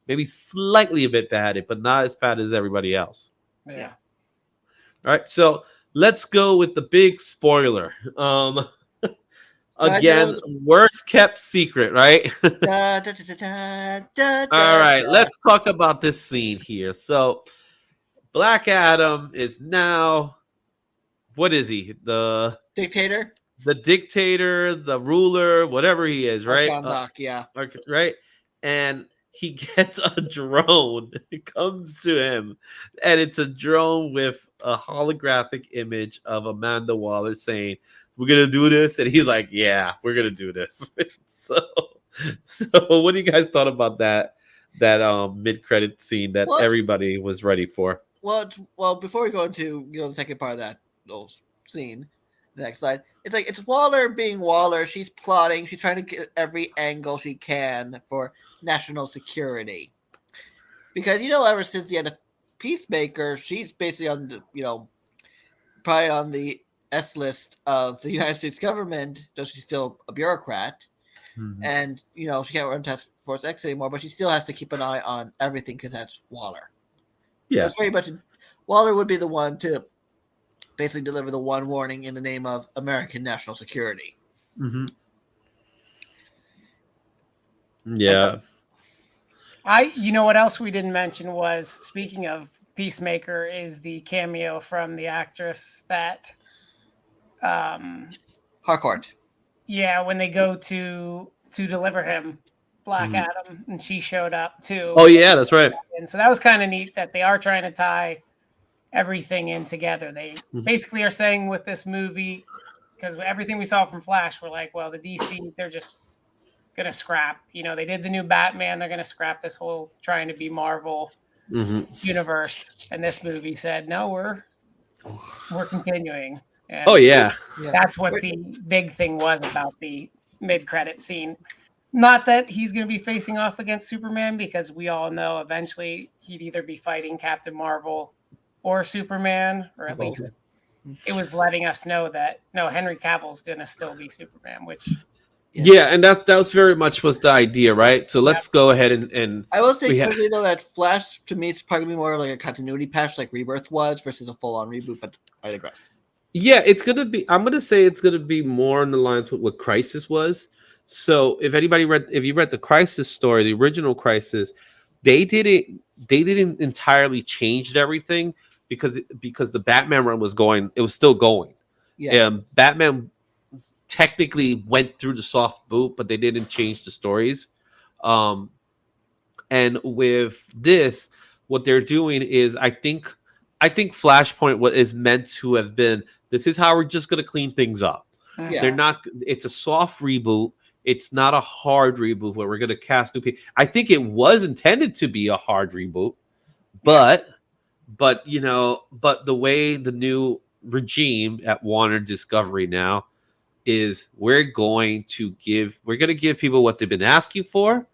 Maybe slightly a bit padded, but not as padded as everybody else. Yeah. All right, so let's go with the big spoiler. Again, worst kept secret, right? Da, da, da, da, da, All right, let's talk about this scene here. So, Black Adam is now, what is he? The dictator, the ruler, whatever he is, right? Yeah. Right? And he gets a drone. It comes to him, and it's a drone with a holographic image of Amanda Waller saying, "We're gonna do this," and he's like, "Yeah, we're gonna do this." so what do you guys thought about that mid-credit scene that everybody was ready for? Well, before we go into the second part of that little scene, the next slide, it's Waller being Waller. She's plotting. She's trying to get every angle she can for national security, because ever since the end of Peacemaker, she's basically on the probably on the S list of the United States government, though she's still a bureaucrat. Mm-hmm. And, she can't run Task Force X anymore, but she still has to keep an eye on everything because that's Waller. Yeah. So it's very much Waller would be the one to basically deliver the one warning in the name of American national security. Mm-hmm. Yeah. What else we didn't mention was, speaking of Peacemaker, is the cameo from the actress that Harcourt. Yeah, when they go to deliver him, Black Adam, and she showed up too. Oh yeah, that's right. And so that was kind of neat that they are trying to tie everything in together. They basically are saying with this movie, because everything we saw from Flash, we're like, well, the DC, they're just gonna scrap. They did the new Batman, they're gonna scrap this whole trying to be Marvel universe. And this movie said, no, we're continuing. And that's what the big thing was about the mid-credit scene. Not that he's going to be facing off against Superman, because we all know eventually he'd either be fighting Captain Marvel or Superman, or at least it was letting us know that, no, Henry Cavill's going to still be Superman, which... Yeah, and that was very much was the idea, right? So let's go ahead and I will say quickly, though, that Flash, to me, it's probably more like a continuity patch like Rebirth was versus a full-on reboot, but I digress. Yeah, I'm gonna say it's gonna be more in the lines with what Crisis was. So if you read the Crisis story, the original Crisis, they didn't entirely change everything because the Batman run was still going. Yeah. Batman technically went through the soft boot, but they didn't change the stories. And with this, what they're doing is I think Flashpoint is meant to have been, this is how we're just going to clean things up. Yeah. It's a soft reboot. It's not a hard reboot where we're going to cast new people. I think it was intended to be a hard reboot, but the way the new regime at Warner Discovery now is, we're going to give people what they've been asking for,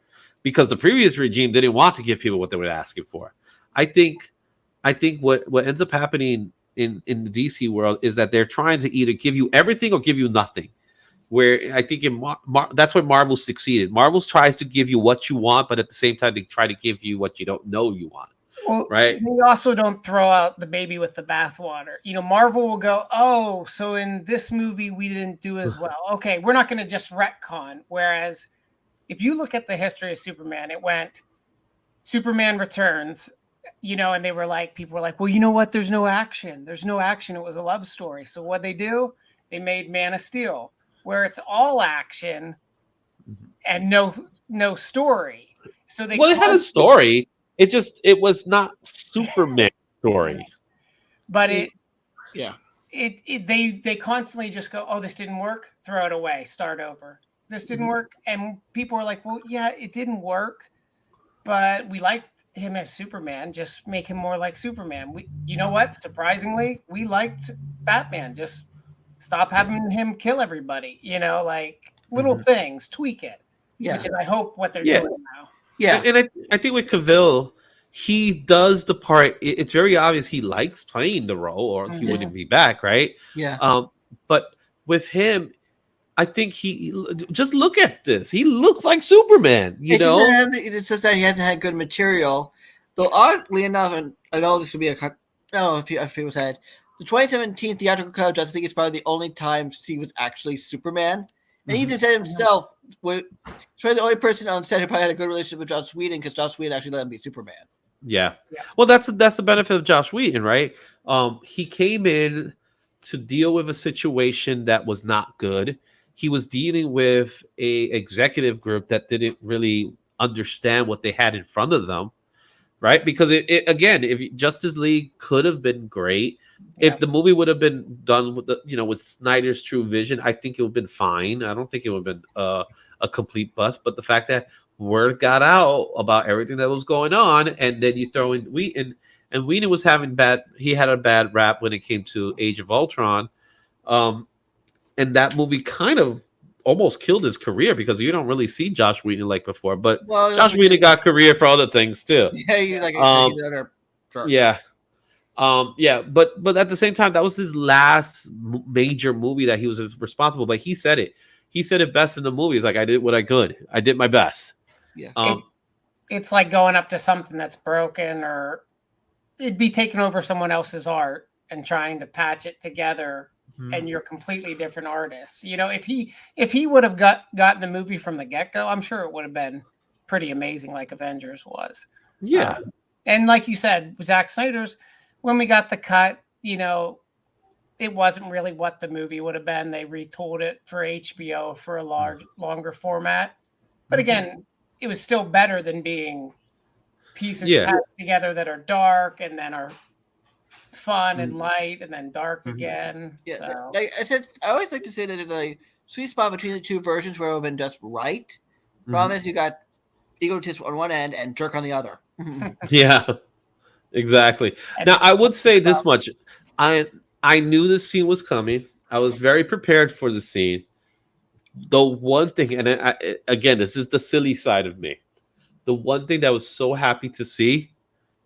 because the previous regime didn't want to give people what they were asking for. I think what ends up happening in the DC world is that they're trying to either give you everything or give you nothing. where I think that's where Marvel succeeded. Marvel tries to give you what you want, but at the same time, they try to give you what you don't know you want. Well, right? they also don't throw out the baby with the bathwater. Marvel will go, oh, so in this movie we didn't do as well. Okay, we're not going to just retcon. Whereas if you look at the history of Superman, it went Superman Returns, and they were like, people were like, well, you know what? There's no action. There's no action. It was a love story. So what they do? They made Man of Steel, where it's all action and no story. So they it had a story. It was not Superman's story. But they constantly just go, oh, this didn't work, throw it away, start over. This didn't work. And people are like, well, yeah, it didn't work, but we liked him as Superman. Just make him more like Superman. You know what? Surprisingly, we liked Batman. Just stop having him kill everybody, like little things, tweak it. Yeah. Which is, I hope, what they're doing now. Yeah. And I think with Cavill, he does the part. It's very obvious he likes playing the role, or else he wouldn't be back, right? Yeah. But with him, I think he just look at this. He looks like Superman, It's just that he hasn't had good material. Though oddly enough, and I know this could be if people said the 2017 theatrical cut of Justice League is probably the only time he was actually Superman. And he even said himself, he's probably the only person on set who probably had a good relationship with Joss Whedon, because Joss Whedon actually let him be Superman. Yeah. Well, that's the benefit of Joss Whedon, right? He came in to deal with a situation that was not good. He was dealing with a executive group that didn't really understand what they had in front of them, right? Because if Justice League could have been great. If the movie would have been done with with Snyder's true vision, I think it would have been fine. I don't think it would have been a complete bust. But the fact that word got out about everything that was going on, and then you throw in Whedon, and Whedon was he had a bad rap when it came to Age of Ultron, and that movie kind of almost killed his career, because you don't really see Josh Whedon like before. But Josh Whedon got career for other things too. Yeah, he's like sure. Yeah. But at the same time, that was his last major movie that he was responsible. But he said it best in the movie. He's like, I did what I could. I did my best. Yeah. It's like going up to something that's broken, or it'd be taking over someone else's art and trying to patch it together. And you're completely different artists. If he would have gotten the movie from the get-go, I'm sure it would have been pretty amazing, like Avengers was. Yeah. And like you said, Zack Snyder's, when we got the cut, it wasn't really what the movie would have been. They retooled it for HBO for a longer format. But again, it was still better than being pieces patched together that are dark and then are fun and light and then dark again. Yeah. So. Like I said, I always like to say that there's a sweet spot between the two versions where it would have been just right. Problem is, you got egotist on one end and jerk on the other. Yeah. Exactly. Now, I would say this much. I knew the scene was coming. I was very prepared for the scene. The one thing, and again, this is the silly side of me. The one thing that I was so happy to see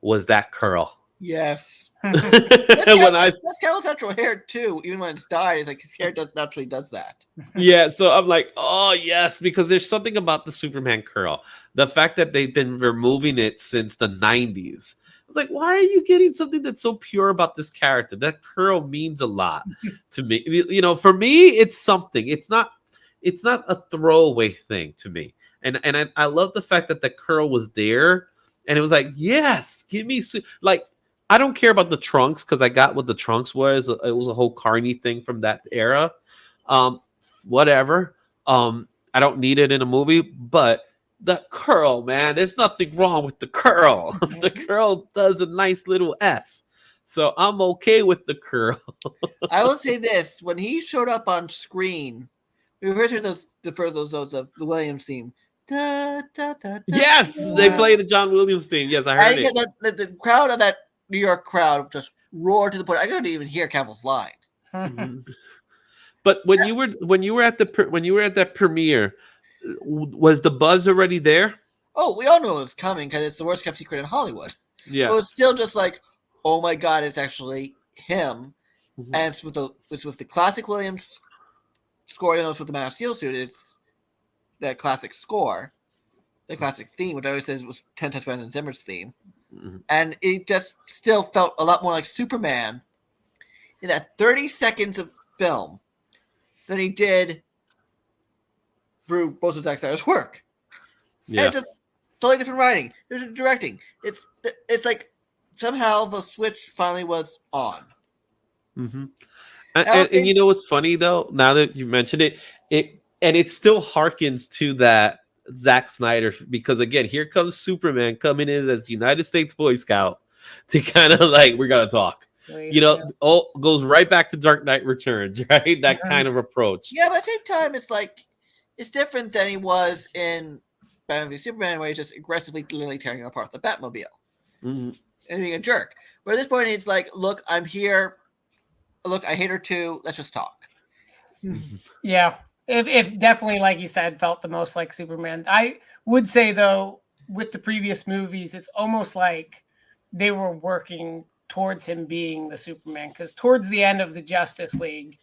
was that curl. Yes. That's Cal's natural hair too. Even when it's dyed, it's like his hair naturally does that. Yeah, so I'm like, oh yes, because there's something about the Superman curl. The fact that they've been removing it since the 90s. I was like, why are you getting something that's so pure about this character? That curl means a lot to me. For me, it's something. It's not a throwaway thing to me. And I love the fact that the curl was there, and it was like, yes, give me like. I don't care about the trunks, because I got what the trunks was. It was a whole carny thing from that era. Whatever. I don't need it in a movie, but the curl, man, there's nothing wrong with the curl. The curl does a nice little S. So I'm okay with the curl. I will say this. When he showed up on screen, we heard the first those of the Williams theme. Da, da, da, da, yes, they played the John Williams theme. Yes, I heard it. The crowd of that New York crowd just roared to the point I couldn't even hear Cavill's line. But when you were at that premiere, was the buzz already there? Oh, we all knew it was coming because it's the worst kept secret in Hollywood. Yeah, but it was still just like, oh my god, it's actually him, and it's with the classic Williams score, you know, with the Man of Steel suit, it's that classic score, the classic theme, which I always says was 10 times better than Zimmer's theme. Mm-hmm. And it just still felt a lot more like Superman in that 30 seconds of film than he did through most of Zack Snyder's work. Yeah. And it's just totally different writing. There's directing. It's like somehow the switch finally was on. Mm-hmm. And you know what's funny though? Now that you mentioned it, it still harkens to that Zack Snyder, because again, here comes Superman coming in as United States Boy Scout to kind of like, we're gonna talk. You know, all goes right back to Dark Knight Returns, right? That kind of approach. Yeah, but at the same time, it's like it's different than he was in Batman v Superman, where he's just aggressively, literally tearing apart the Batmobile and being a jerk. Where at this point, he's like, "Look, I'm here. Look, I hate her too. Let's just talk." Yeah, if definitely, like you said, felt the most like Superman. I would say though, with the previous movies, it's almost like they were working towards him being the Superman, because towards the end of the Justice League,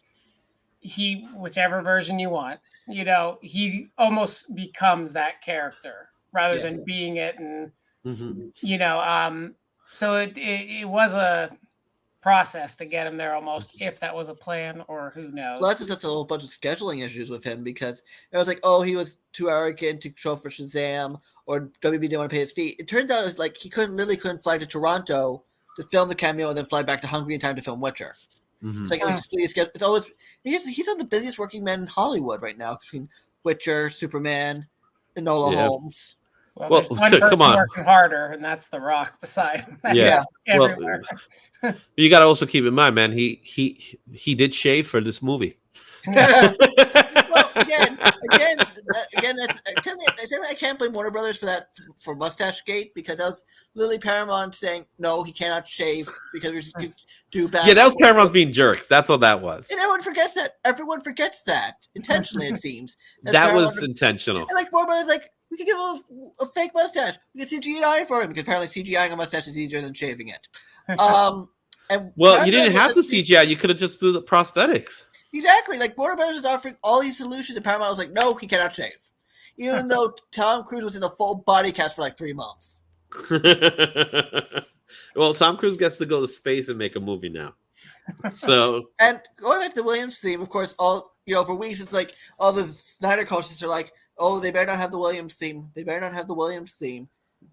he, whichever version you want, you know, he almost becomes that character rather than being it. And you know, so it was a process to get him there almost, if that was a plan, or who knows. Plus, it's just a whole bunch of scheduling issues with him, because it was like, oh, he was too arrogant to show up for Shazam, or WB didn't want to pay his fee. It turns out it's like he couldn't fly to Toronto to film the cameo and then fly back to Hungary in time to film Witcher. It's like it's always he's on the busiest working man in Hollywood right now, between Witcher, Superman, and Enola Holmes. Well, there's one person working harder, and that's The Rock beside him. Everywhere. Well, you got to also keep in mind, man, he did shave for this movie. Well, again, I can't blame Warner Brothers for Mustache Gate, because that was Lily Paramount saying no, he cannot shave because we do bad. Yeah, that was Paramount being jerks. That's all that was. And everyone forgets that. Everyone forgets that intentionally. It seems that was intentional. And like Warner Brothers, like, we could give him a fake mustache. We could CGI for him, because apparently CGIing a mustache is easier than shaving it. And well, you didn't have to CGI. You could have just do the prosthetics. Exactly. Like, Warner Brothers was offering all these solutions, and Paramount was like, no, he cannot shave. Even though Tom Cruise was in a full body cast for like 3 months. Well, Tom Cruise gets to go to space and make a movie now. So, and going back to the Williams theme, of course, for weeks, it's like all the Snyder coaches are like, oh, they better not have the Williams theme. They better not have the Williams theme.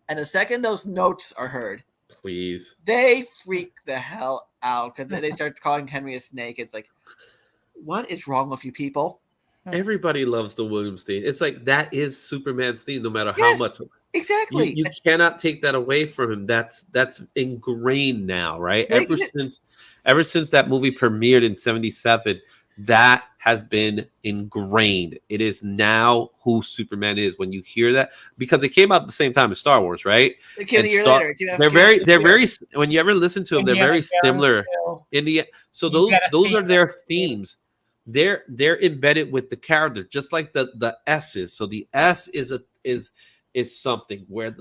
And the second those notes are heard, please, they freak the hell out, because they start calling Henry a snake. It's like, what is wrong with you people? Everybody loves the Williams theme. It's like, that is Superman's theme, no matter how much. Exactly. You cannot take that away from him. That's ingrained now, right? Ever since that movie premiered in '77, that has been ingrained. It is now who Superman is. When you hear that, because it came out at the same time as Star Wars, right? It came a year later. They're very. When you ever listen to them, they're very similar. So those are their themes. They're embedded with the character, just like the S is. So the S is something where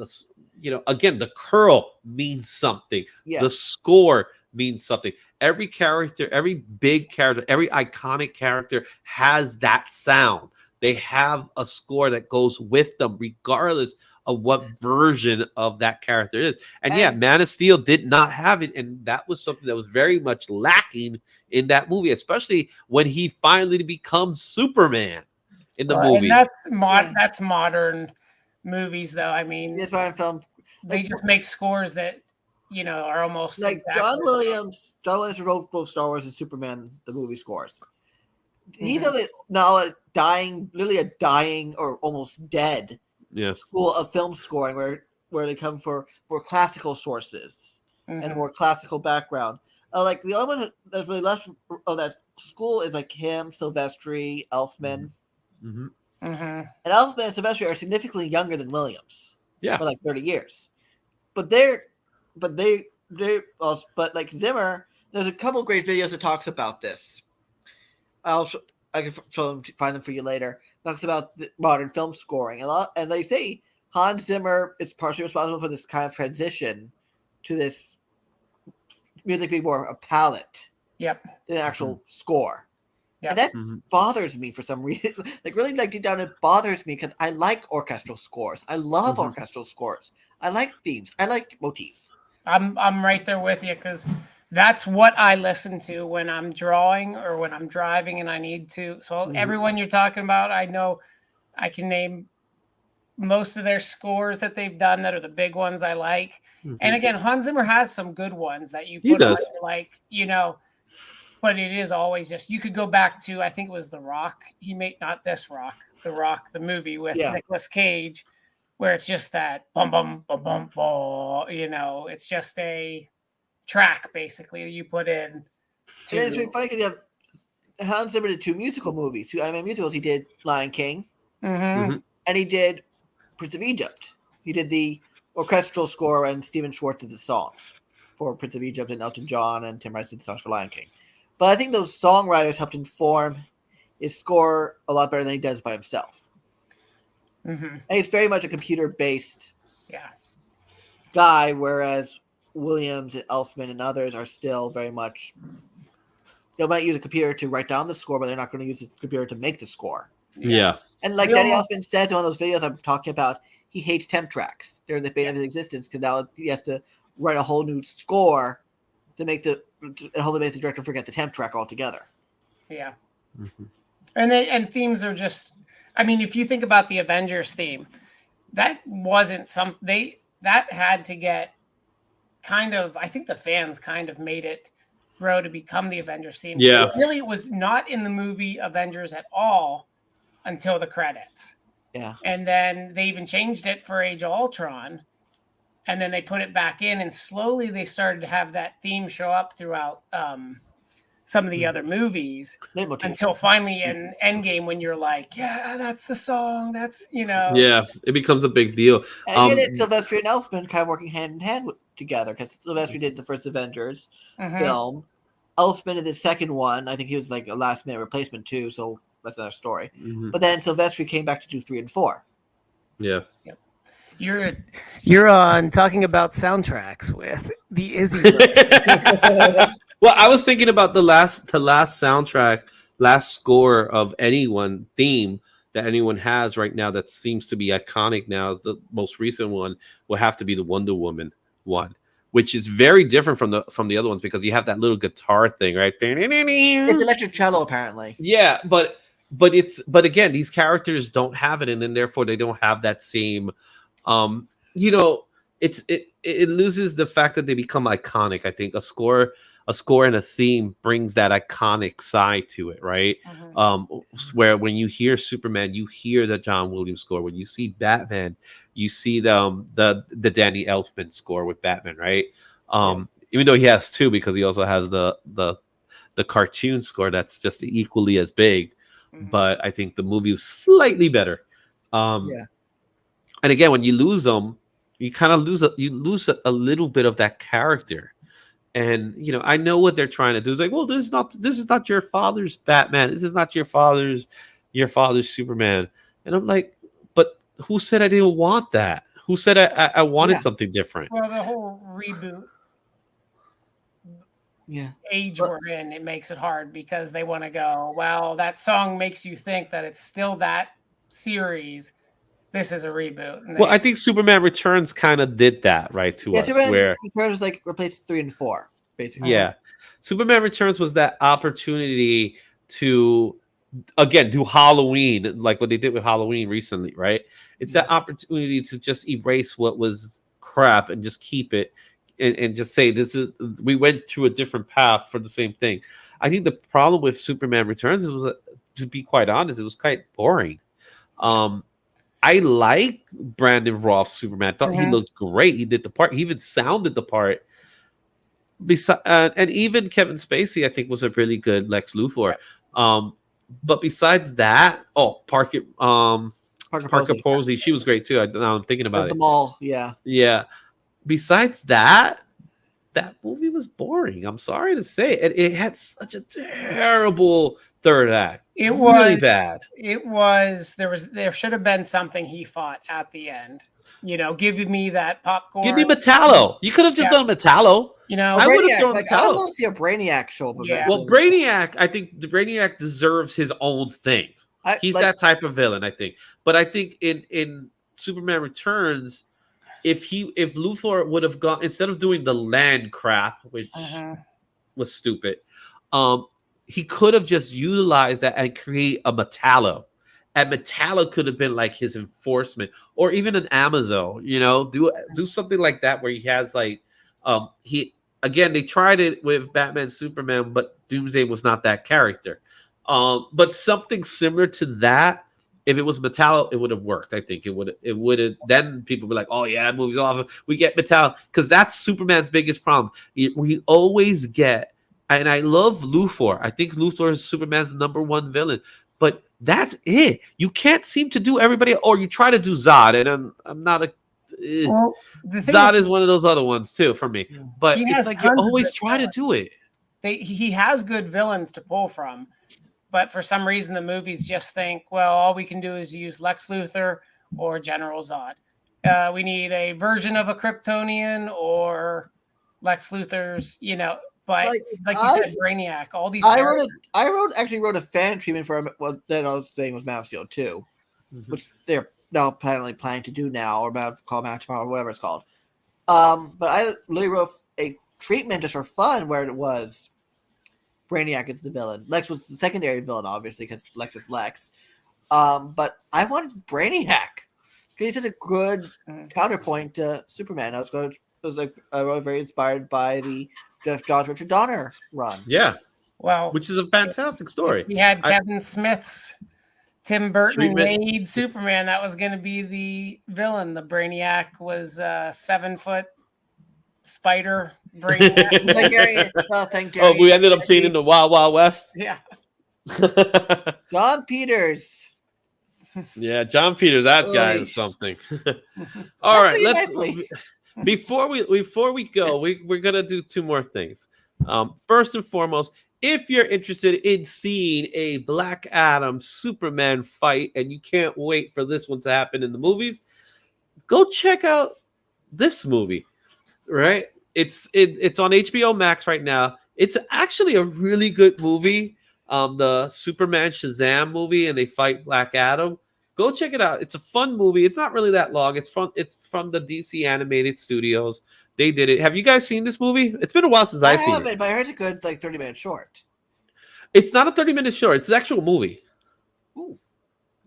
again, the curl means something. Yeah. The score means something. Every character, every big character, every iconic character has that sound. They have a score that goes with them, regardless of what version of that character is. And Man of Steel did not have it, and that was something that was very much lacking in that movie, especially when he finally becomes Superman in the movie. And that's modern movies, though. I mean, it's modern film. They just make scores that are almost like John Williams. John Williams wrote both Star Wars and Superman, the movie scores. He's now literally a dying or almost dead school of film scoring, where they come for more classical sources and more classical background. Like the only one that's really left of that school is like him, Silvestri, Elfman. Mm-hmm. And Elfman and Silvestri are significantly younger than Williams. Yeah, by like 30 years. But like Zimmer, there's a couple of great videos that talks about this. I can find them for you later. Talks about the modern film scoring, and they say Hans Zimmer is partially responsible for this kind of transition to this music being more a palette, than an actual score. And that Mhm. bothers me for some reason. Like, really, like, deep down, it bothers me because I like orchestral scores. I love Mhm. orchestral scores. I like themes. I like motif. I'm right there with you because that's what I listen to when I'm drawing or when I'm driving and I need to. So Mhm. everyone you're talking about, I know I can name most of their scores that they've done that are the big ones I like. And Mhm. again, Hans Zimmer has some good ones that you He put on, does. like, but it is always just, you could go back to, I think it was The Rock. He made, not this Rock, The Rock, the movie with Yeah. Nicolas Cage, where it's just that bum, bum, bum, bum, bum, it's just a track basically that you put in And it's really to. funny because you have Hans Zimmer did 2 musical movies, 2 animated musicals. He did Lion King, Mhm. Mhm. and he did Prince of Egypt. He did the orchestral score, and Stephen Schwartz did the songs for Prince of Egypt, and Elton John and Tim Rice did the songs for Lion King. But I think those songwriters helped inform his score a lot better than he does by himself. Mhm. And he's very much a computer-based Yeah. guy, whereas Williams and Elfman and others are still very much. They might use a computer to write down the score, but they're not going to use a computer to make the score. Yeah. And like We Danny almost- Elfman says in one of those videos I'm talking about, he hates temp tracks during the bane of his existence because now he has to write a whole new score to make and hopefully make the director forget the temp track altogether. Yeah. Mhm. And themes are just, I mean, if you think about the Avengers theme, that wasn't that had to get kind of, I think the fans kind of made it grow to become the Avengers theme. Yeah. Really, it was not in the movie Avengers at all until the credits. Yeah. And then they even changed it for Age of Ultron. And then they put it back in, and slowly they started to have that theme show up throughout some of the other movies until finally in Endgame, when you're like, yeah, that's the song. That's, Yeah, it becomes a big deal. And you did Sylvester and Elfman kind of working hand in hand together because Sylvester did the first Avengers film. Elfman did the second one. I think he was like a last minute replacement too, so that's another story. Mhm. But then Sylvester came back to do 3 and 4. Yeah. Yep. You're on talking about soundtracks with the Izzyverse. Well, I was thinking about the last soundtrack, last score of anyone theme that anyone has right now that seems to be iconic now. The most recent one will have to be the Wonder Woman one, which is very different from the other ones because you have that little guitar thing, right? It's electric cello, apparently. Yeah, but again, these characters don't have it, and then therefore they don't have that same it loses the fact that they become iconic. I think a score and a theme brings that iconic side to it, right? Where when you hear Superman, you hear the John Williams score. When you see Batman, you see the Danny Elfman score with Batman, right? Even though he has 2, because he also has the cartoon score that's just equally as big, but I think the movie was slightly better. And again, when you lose them, you kind of lose a little bit of that character. And I know what they're trying to do. It's like, well, this is not your father's Batman. This is not your father's Superman. And I'm like, but who said I didn't want that? Who said I wanted something different? Well, the whole reboot age we're in, it makes it hard because they want to go, well, that song makes you think that it's still that series. This is a reboot. Well, I think Superman Returns kind of did that, right, to us. Superman Returns like replaced 3 and 4, basically. Yeah. Superman Returns was that opportunity to, again, do Halloween, like what they did with Halloween recently, right? It's that opportunity to just erase what was crap and just keep it and just say, we went through a different path for the same thing. I think the problem with Superman Returns, to be quite honest, it was quite boring. I like Brandon Routh's Superman. I thought he looked great. He did the part. He even sounded the part. And even Kevin Spacey, I think, was a really good Lex Luthor. But besides that, Parker Posey, she was great too. Now I'm thinking about it. The mall, yeah. Besides that movie was boring. I'm sorry to say it. It had such a terrible third act. It was really bad. It was. There should have been something he fought at the end. Give me that popcorn. Give me Metallo. You could have just done Metallo. You know, I would have Brainiac, thrown like, I Metallo. would love to see a Brainiac show up Yeah. eventually. Well, Brainiac, I think the Brainiac deserves his own thing. He's that type of villain, I think. But I think in Superman Returns, if Luthor would have gone instead of doing the land crap, which was stupid, he could have just utilized that and create a Metallo. And Metallo could have been like his enforcement, or even an Amazon. You know, do something like that where he has like he again they tried it with Batman Superman, but Doomsday was not that character. But something similar to that. If it was Metallo, it would have worked. I think it would have. Then people would be like, "Oh yeah, that movie's awesome. We get Metallo," because that's Superman's biggest problem. We always get, and I love Luthor. I think Luthor is Superman's #1 villain, but that's it. You can't seem to do everybody, or you try to do Zod, and I'm not a. Well, the thing Zod is one of those other ones too for me, but he it's has like you tons of always good try to do it. He has good villains to pull from, but for some reason the movies just think, well, all we can do is use Lex Luthor or General Zod. We need a version of a Kryptonian or Lex Luthor's, you know. But like you said, Brainiac, all these. I actually wrote a fan treatment for what that I was saying was Man of Steel 2, which they're now apparently planning to do now, or call Man tomorrow, or whatever it's called. But I really wrote a treatment just for fun where it was Brainiac is the villain. Lex was the secondary villain, obviously, because Lex is Lex. But I wanted Brainiac because he's such a good counterpoint to Superman. I wrote very inspired by the Jeff Johns Richard Donner run. Yeah, well, which is a fantastic story. We had Kevin Smith's Tim Burton made Superman. That was going to be the villain. The Brainiac was 7-foot spider Brainiac. Thank Oh, we ended up seeing in the Wild Wild West. Yeah. John Peters. Yeah, John Peters. That guy is something. All right, let's. Before we go, we're gonna do two more things. First and foremost, if you're interested in seeing a Black Adam Superman fight and you can't wait for this one to happen in the movies, go check out this movie. Right? It's on HBO Max right now. It's actually a really good movie. The Superman Shazam movie, and they fight Black Adam. Go check it out. It's a fun movie. It's not really that long. It's from the DC Animated Studios. They did it. Have you guys seen this movie? It's been a while since I've seen it. But I heard it's a good 30-minute short. It's not a 30-minute short. It's an actual movie. Ooh.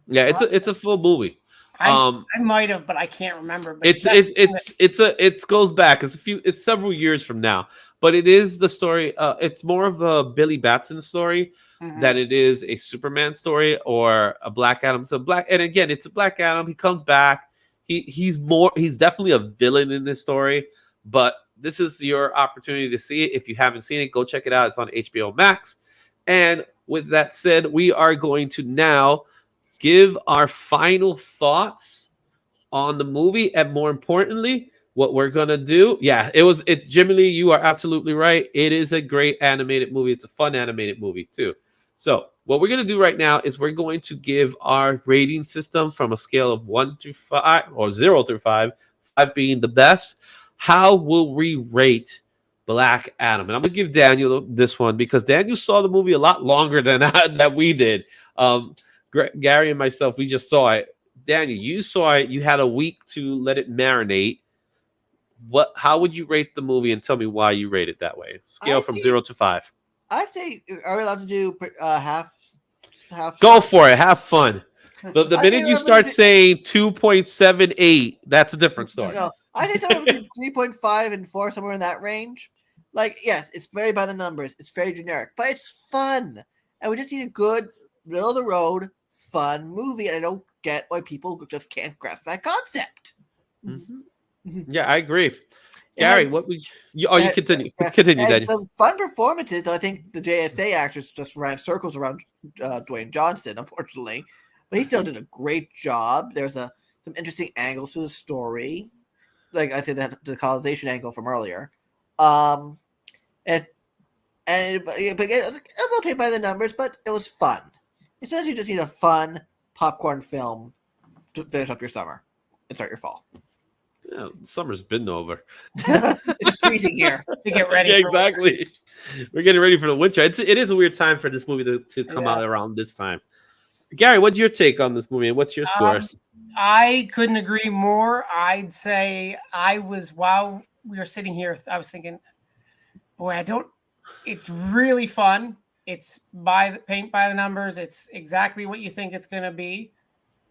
Yeah, it's a full movie. I might have, but I can't remember. But it goes back. It's several years from now. But it is the story. It's more of a Billy Batson story than it is a Superman story or a Black Adam. So and again, it's a Black Adam. He comes back. He's definitely a villain in this story. But this is your opportunity to see it. If you haven't seen it, go check it out. It's on HBO Max. And with that said, we are going to now give our final thoughts on the movie, and more importantly, what we're gonna do. Yeah, Jimmy Lee, you are absolutely right. It is a great animated movie. It's a fun animated movie too. So what we're gonna do right now is we're going to give our rating system from a scale of 1 to 5, or 0 through 5, 5 being the best. How will we rate Black Adam? And I'm gonna give Daniel this one because Daniel saw the movie a lot longer than that we did. Gary and myself, we just saw it. Daniel, you saw it. You had a week to let it marinate. How would you rate the movie, and tell me why you rate it that way? Scale from 0 to 5. I'd say, are we allowed to do half? Go for it. Have fun. The minute you start saying 2.78, that's a different story. No, I think somewhere between 3.5 and 4, somewhere in that range. Like, yes, it's very by the numbers. It's very generic, but it's fun, and we just need a good middle of the road fun movie. And I don't get why people just can't grasp that concept. Yeah, I agree. Gary, what would you continue? Continue, Daniel. The fun performances. I think the JSA actress just ran circles around Dwayne Johnson, unfortunately, but he still did a great job. There's some interesting angles to the story, like I said, the colonization angle from earlier. But it was okay by the numbers, but it was fun. It says you just need a fun popcorn film to finish up your summer and start your fall. Yeah, summer's been over. It's freezing here. To get ready. Yeah, for winter. exactly. We're getting ready for the winter. It is a weird time for this movie to come Yeah. out around this time. Gary, what's your take on this movie and what's your scores? I couldn't agree more. I'd say while we were sitting here, I was thinking, boy, it's really fun. It's paint by the numbers. It's exactly what you think it's going to be.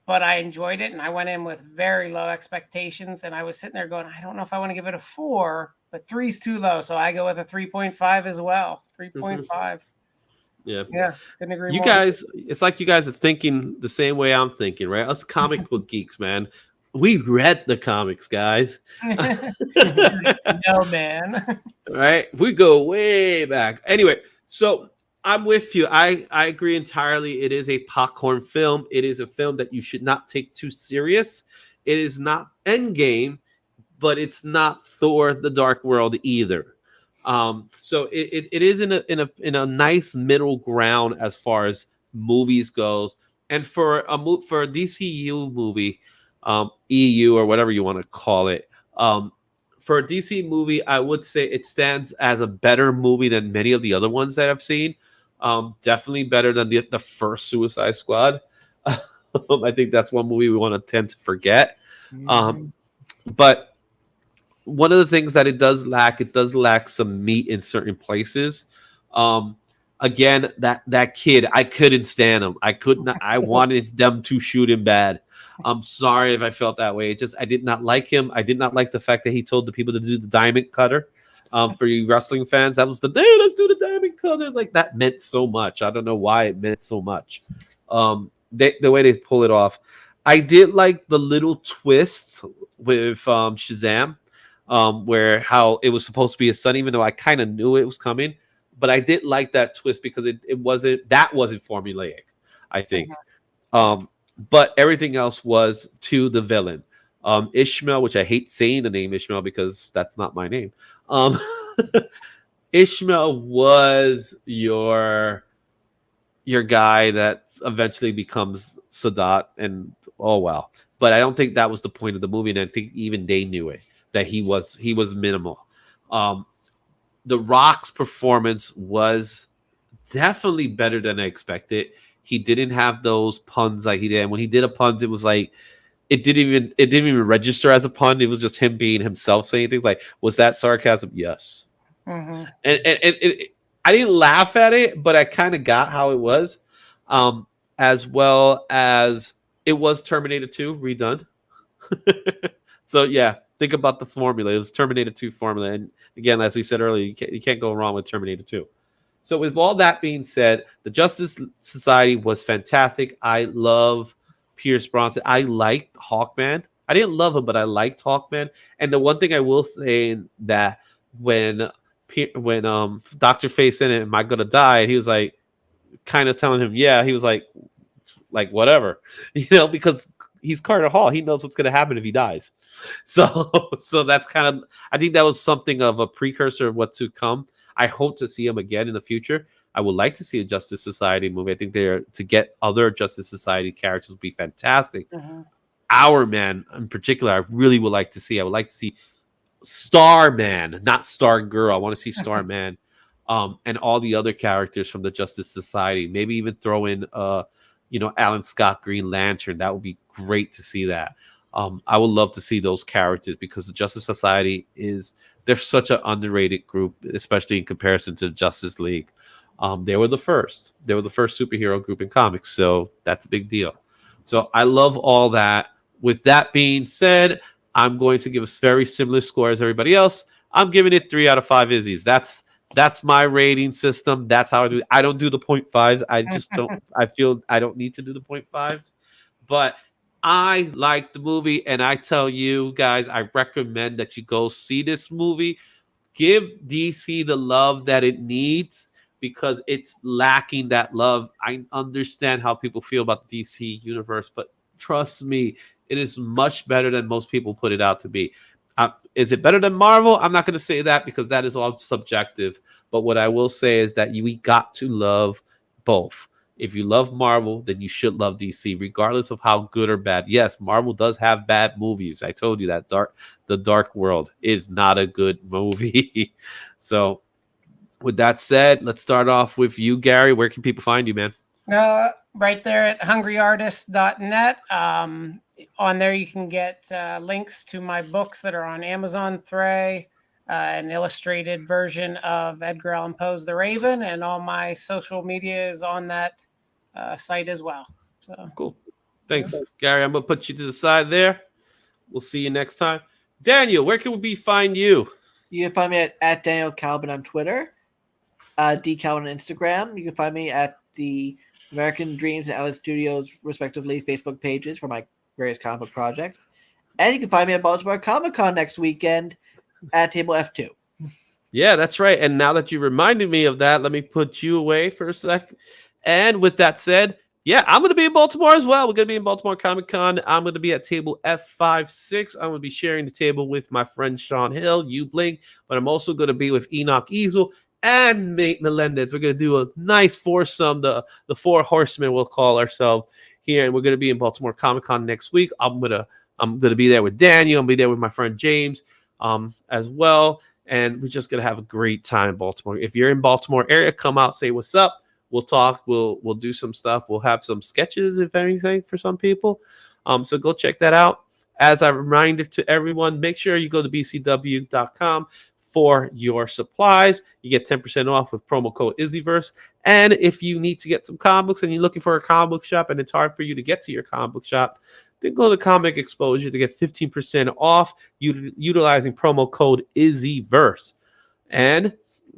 But I enjoyed it, and I went in with very low expectations. And I was sitting there going, I don't know if I want to give it a 4, but 3's too low. So I go with a 3.5 as well. 3.5. Yeah, couldn't agree You more. guys, it's like you guys are thinking the same way I'm thinking, right? Us comic book geeks, man. We read the comics, guys. No, man. Right? We go way back. Anyway, so I'm with you. I agree entirely. It is a popcorn film. It is a film that you should not take too serious. It is not Endgame, but it's not Thor: The Dark World either. So it is in a nice middle ground as far as movies goes. And for a DCU movie, EU or whatever you want to call it, for a DC movie, I would say it stands as a better movie than many of the other ones that I've seen. Definitely better than the first Suicide Squad. I think that's one movie we want to tend to forget. But one of the things that it does lack some meat in certain places. Again, that kid, I couldn't stand him. I could not. I wanted them to shoot him bad. I'm sorry if I felt that way. I did not like him. I did not like the fact that he told the people to do the diamond cutter. For you wrestling fans, that was let's do the diamond cutter. Like that meant so much. I don't know why it meant so much. The way they pull it off. I did like the little twist with Shazam. Where how it was supposed to be his son, even though I kind of knew it was coming, but I did like that twist because it wasn't formulaic, I think. But everything else was to the villain. Ishmael, which I hate saying the name Ishmael because that's not my name. Ishmael was your guy that eventually becomes Sadat, and oh well. But I don't think that was the point of the movie, and I think even they knew it. That he was minimal. The Rock's performance was definitely better than I expected. He didn't have those puns like he did. And when he did a puns, it was like it didn't even register as a pun. It was just him being himself saying things like, "Was that sarcasm?" Yes. Mm-hmm. And I didn't laugh at it, but I kind of got how it was, as well as it was Terminator 2 redone. So yeah. Think about the formula. It was Terminator 2 formula. And again, as we said earlier, you can't go wrong with Terminator 2. So with all that being said, the Justice Society was fantastic. I love Pierce Bronson. I liked Hawkman. I didn't love him, but I liked Hawkman. And the one thing I will say that when Dr. Fate said, "Am I gonna die?" And he was like kind of telling him, yeah, he was like whatever, because he's Carter Hall. He knows what's gonna happen if he dies. So that's kind of, I think that was something of a precursor of what to come. I hope to see him again in the future. I would like to see a Justice Society movie. I think to get other Justice Society characters would be fantastic. Mm-hmm. Our Man in particular, I really would like to see. I would like to see Starman, not Star Girl. I want to see Starman, and all the other characters from the Justice Society. Maybe even throw in, Alan Scott Green Lantern. That would be great to see that. I would love to see those characters because the Justice Society they're such an underrated group, especially in comparison to the Justice League. They were the first superhero group in comics, so that's a big deal. So I love all that. With that being said, I'm going to give a very similar score as everybody else. I'm giving it 3 out of 5 Izzies. That's my rating system. That's how I do it. I don't do the 0.5s. I just don't. I feel I don't need to do the 0.5s, but I like the movie, and I tell you guys, I recommend that you go see this movie. Give DC the love that it needs because it's lacking that love. I understand how people feel about the DC universe, but trust me, it is much better than most people put it out to be. Is it better than Marvel? I'm not going to say that because that is all subjective. But what I will say is that we got to love both. If you love Marvel, then you should love DC, regardless of how good or bad. Yes, Marvel does have bad movies. I told you that The Dark World is not a good movie. So, with that said, let's start off with you, Gary. Where can people find you, man? Right there at hungryartist.net. On there, you can get links to my books that are on Amazon Thray, an illustrated version of Edgar Allan Poe's The Raven, and all my social media is on that site as well. So cool. Thanks, Gary. I'm going to put you to the side there. We'll see you next time. Daniel, where can we find you? You can find me at Daniel Calvin on Twitter, D Calvin on Instagram. You can find me at the American Dreams and Outlet Studios, respectively, Facebook pages for my various comic book projects. And you can find me at Baltimore Comic-Con next weekend at Table F2. Yeah, that's right. And now that you reminded me of that, let me put you away for a sec. And with that said, yeah, I'm going to be in Baltimore as well. We're going to be in Baltimore Comic-Con. I'm going to be at table F56. I'm going to be sharing the table with my friend Sean Hill, Blink, but I'm also going to be with Enoch Easel and Nate Melendez. We're going to do a nice foursome, the four horsemen we'll call ourselves here, and we're going to be in Baltimore Comic-Con next week. I'm gonna be there with Daniel. I'll be there with my friend James as well, and we're just gonna have a great time in Baltimore. If you're in Baltimore area, come out, say what's up. We'll talk. We'll do some stuff. We'll have some sketches, if anything, for some people. So go check that out. As a reminder to everyone, make sure you go to bcw.com for your supplies. You get 10% off with promo code Izzyverse. And if you need to get some comic books and you're looking for a comic book shop and it's hard for you to get to your comic book shop, then go to Comic Exposure to get 15% off utilizing promo code Izzyverse. And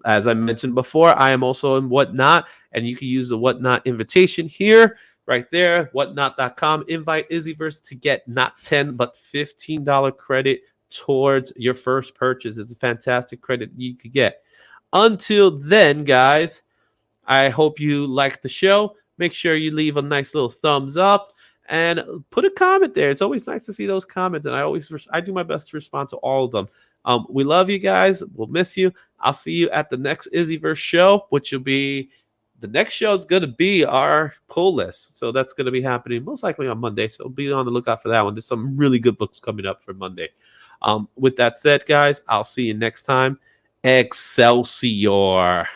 as I mentioned before, I am also in Whatnot, and you can use the Whatnot invitation here, right there, whatnot.com. Invite Izzyverse to get not $10 but $15 credit towards your first purchase. It's a fantastic credit you could get. Until then, guys, I hope you like the show. Make sure you leave a nice little thumbs up and put a comment there. It's always nice to see those comments, and I do my best to respond to all of them. We love you guys. We'll miss you. I'll see you at the next Izzyverse show, which will be the next show is going to be our pull list. So that's going to be happening most likely on Monday. So be on the lookout for that one. There's some really good books coming up for Monday. With that said, guys, I'll see you next time. Excelsior.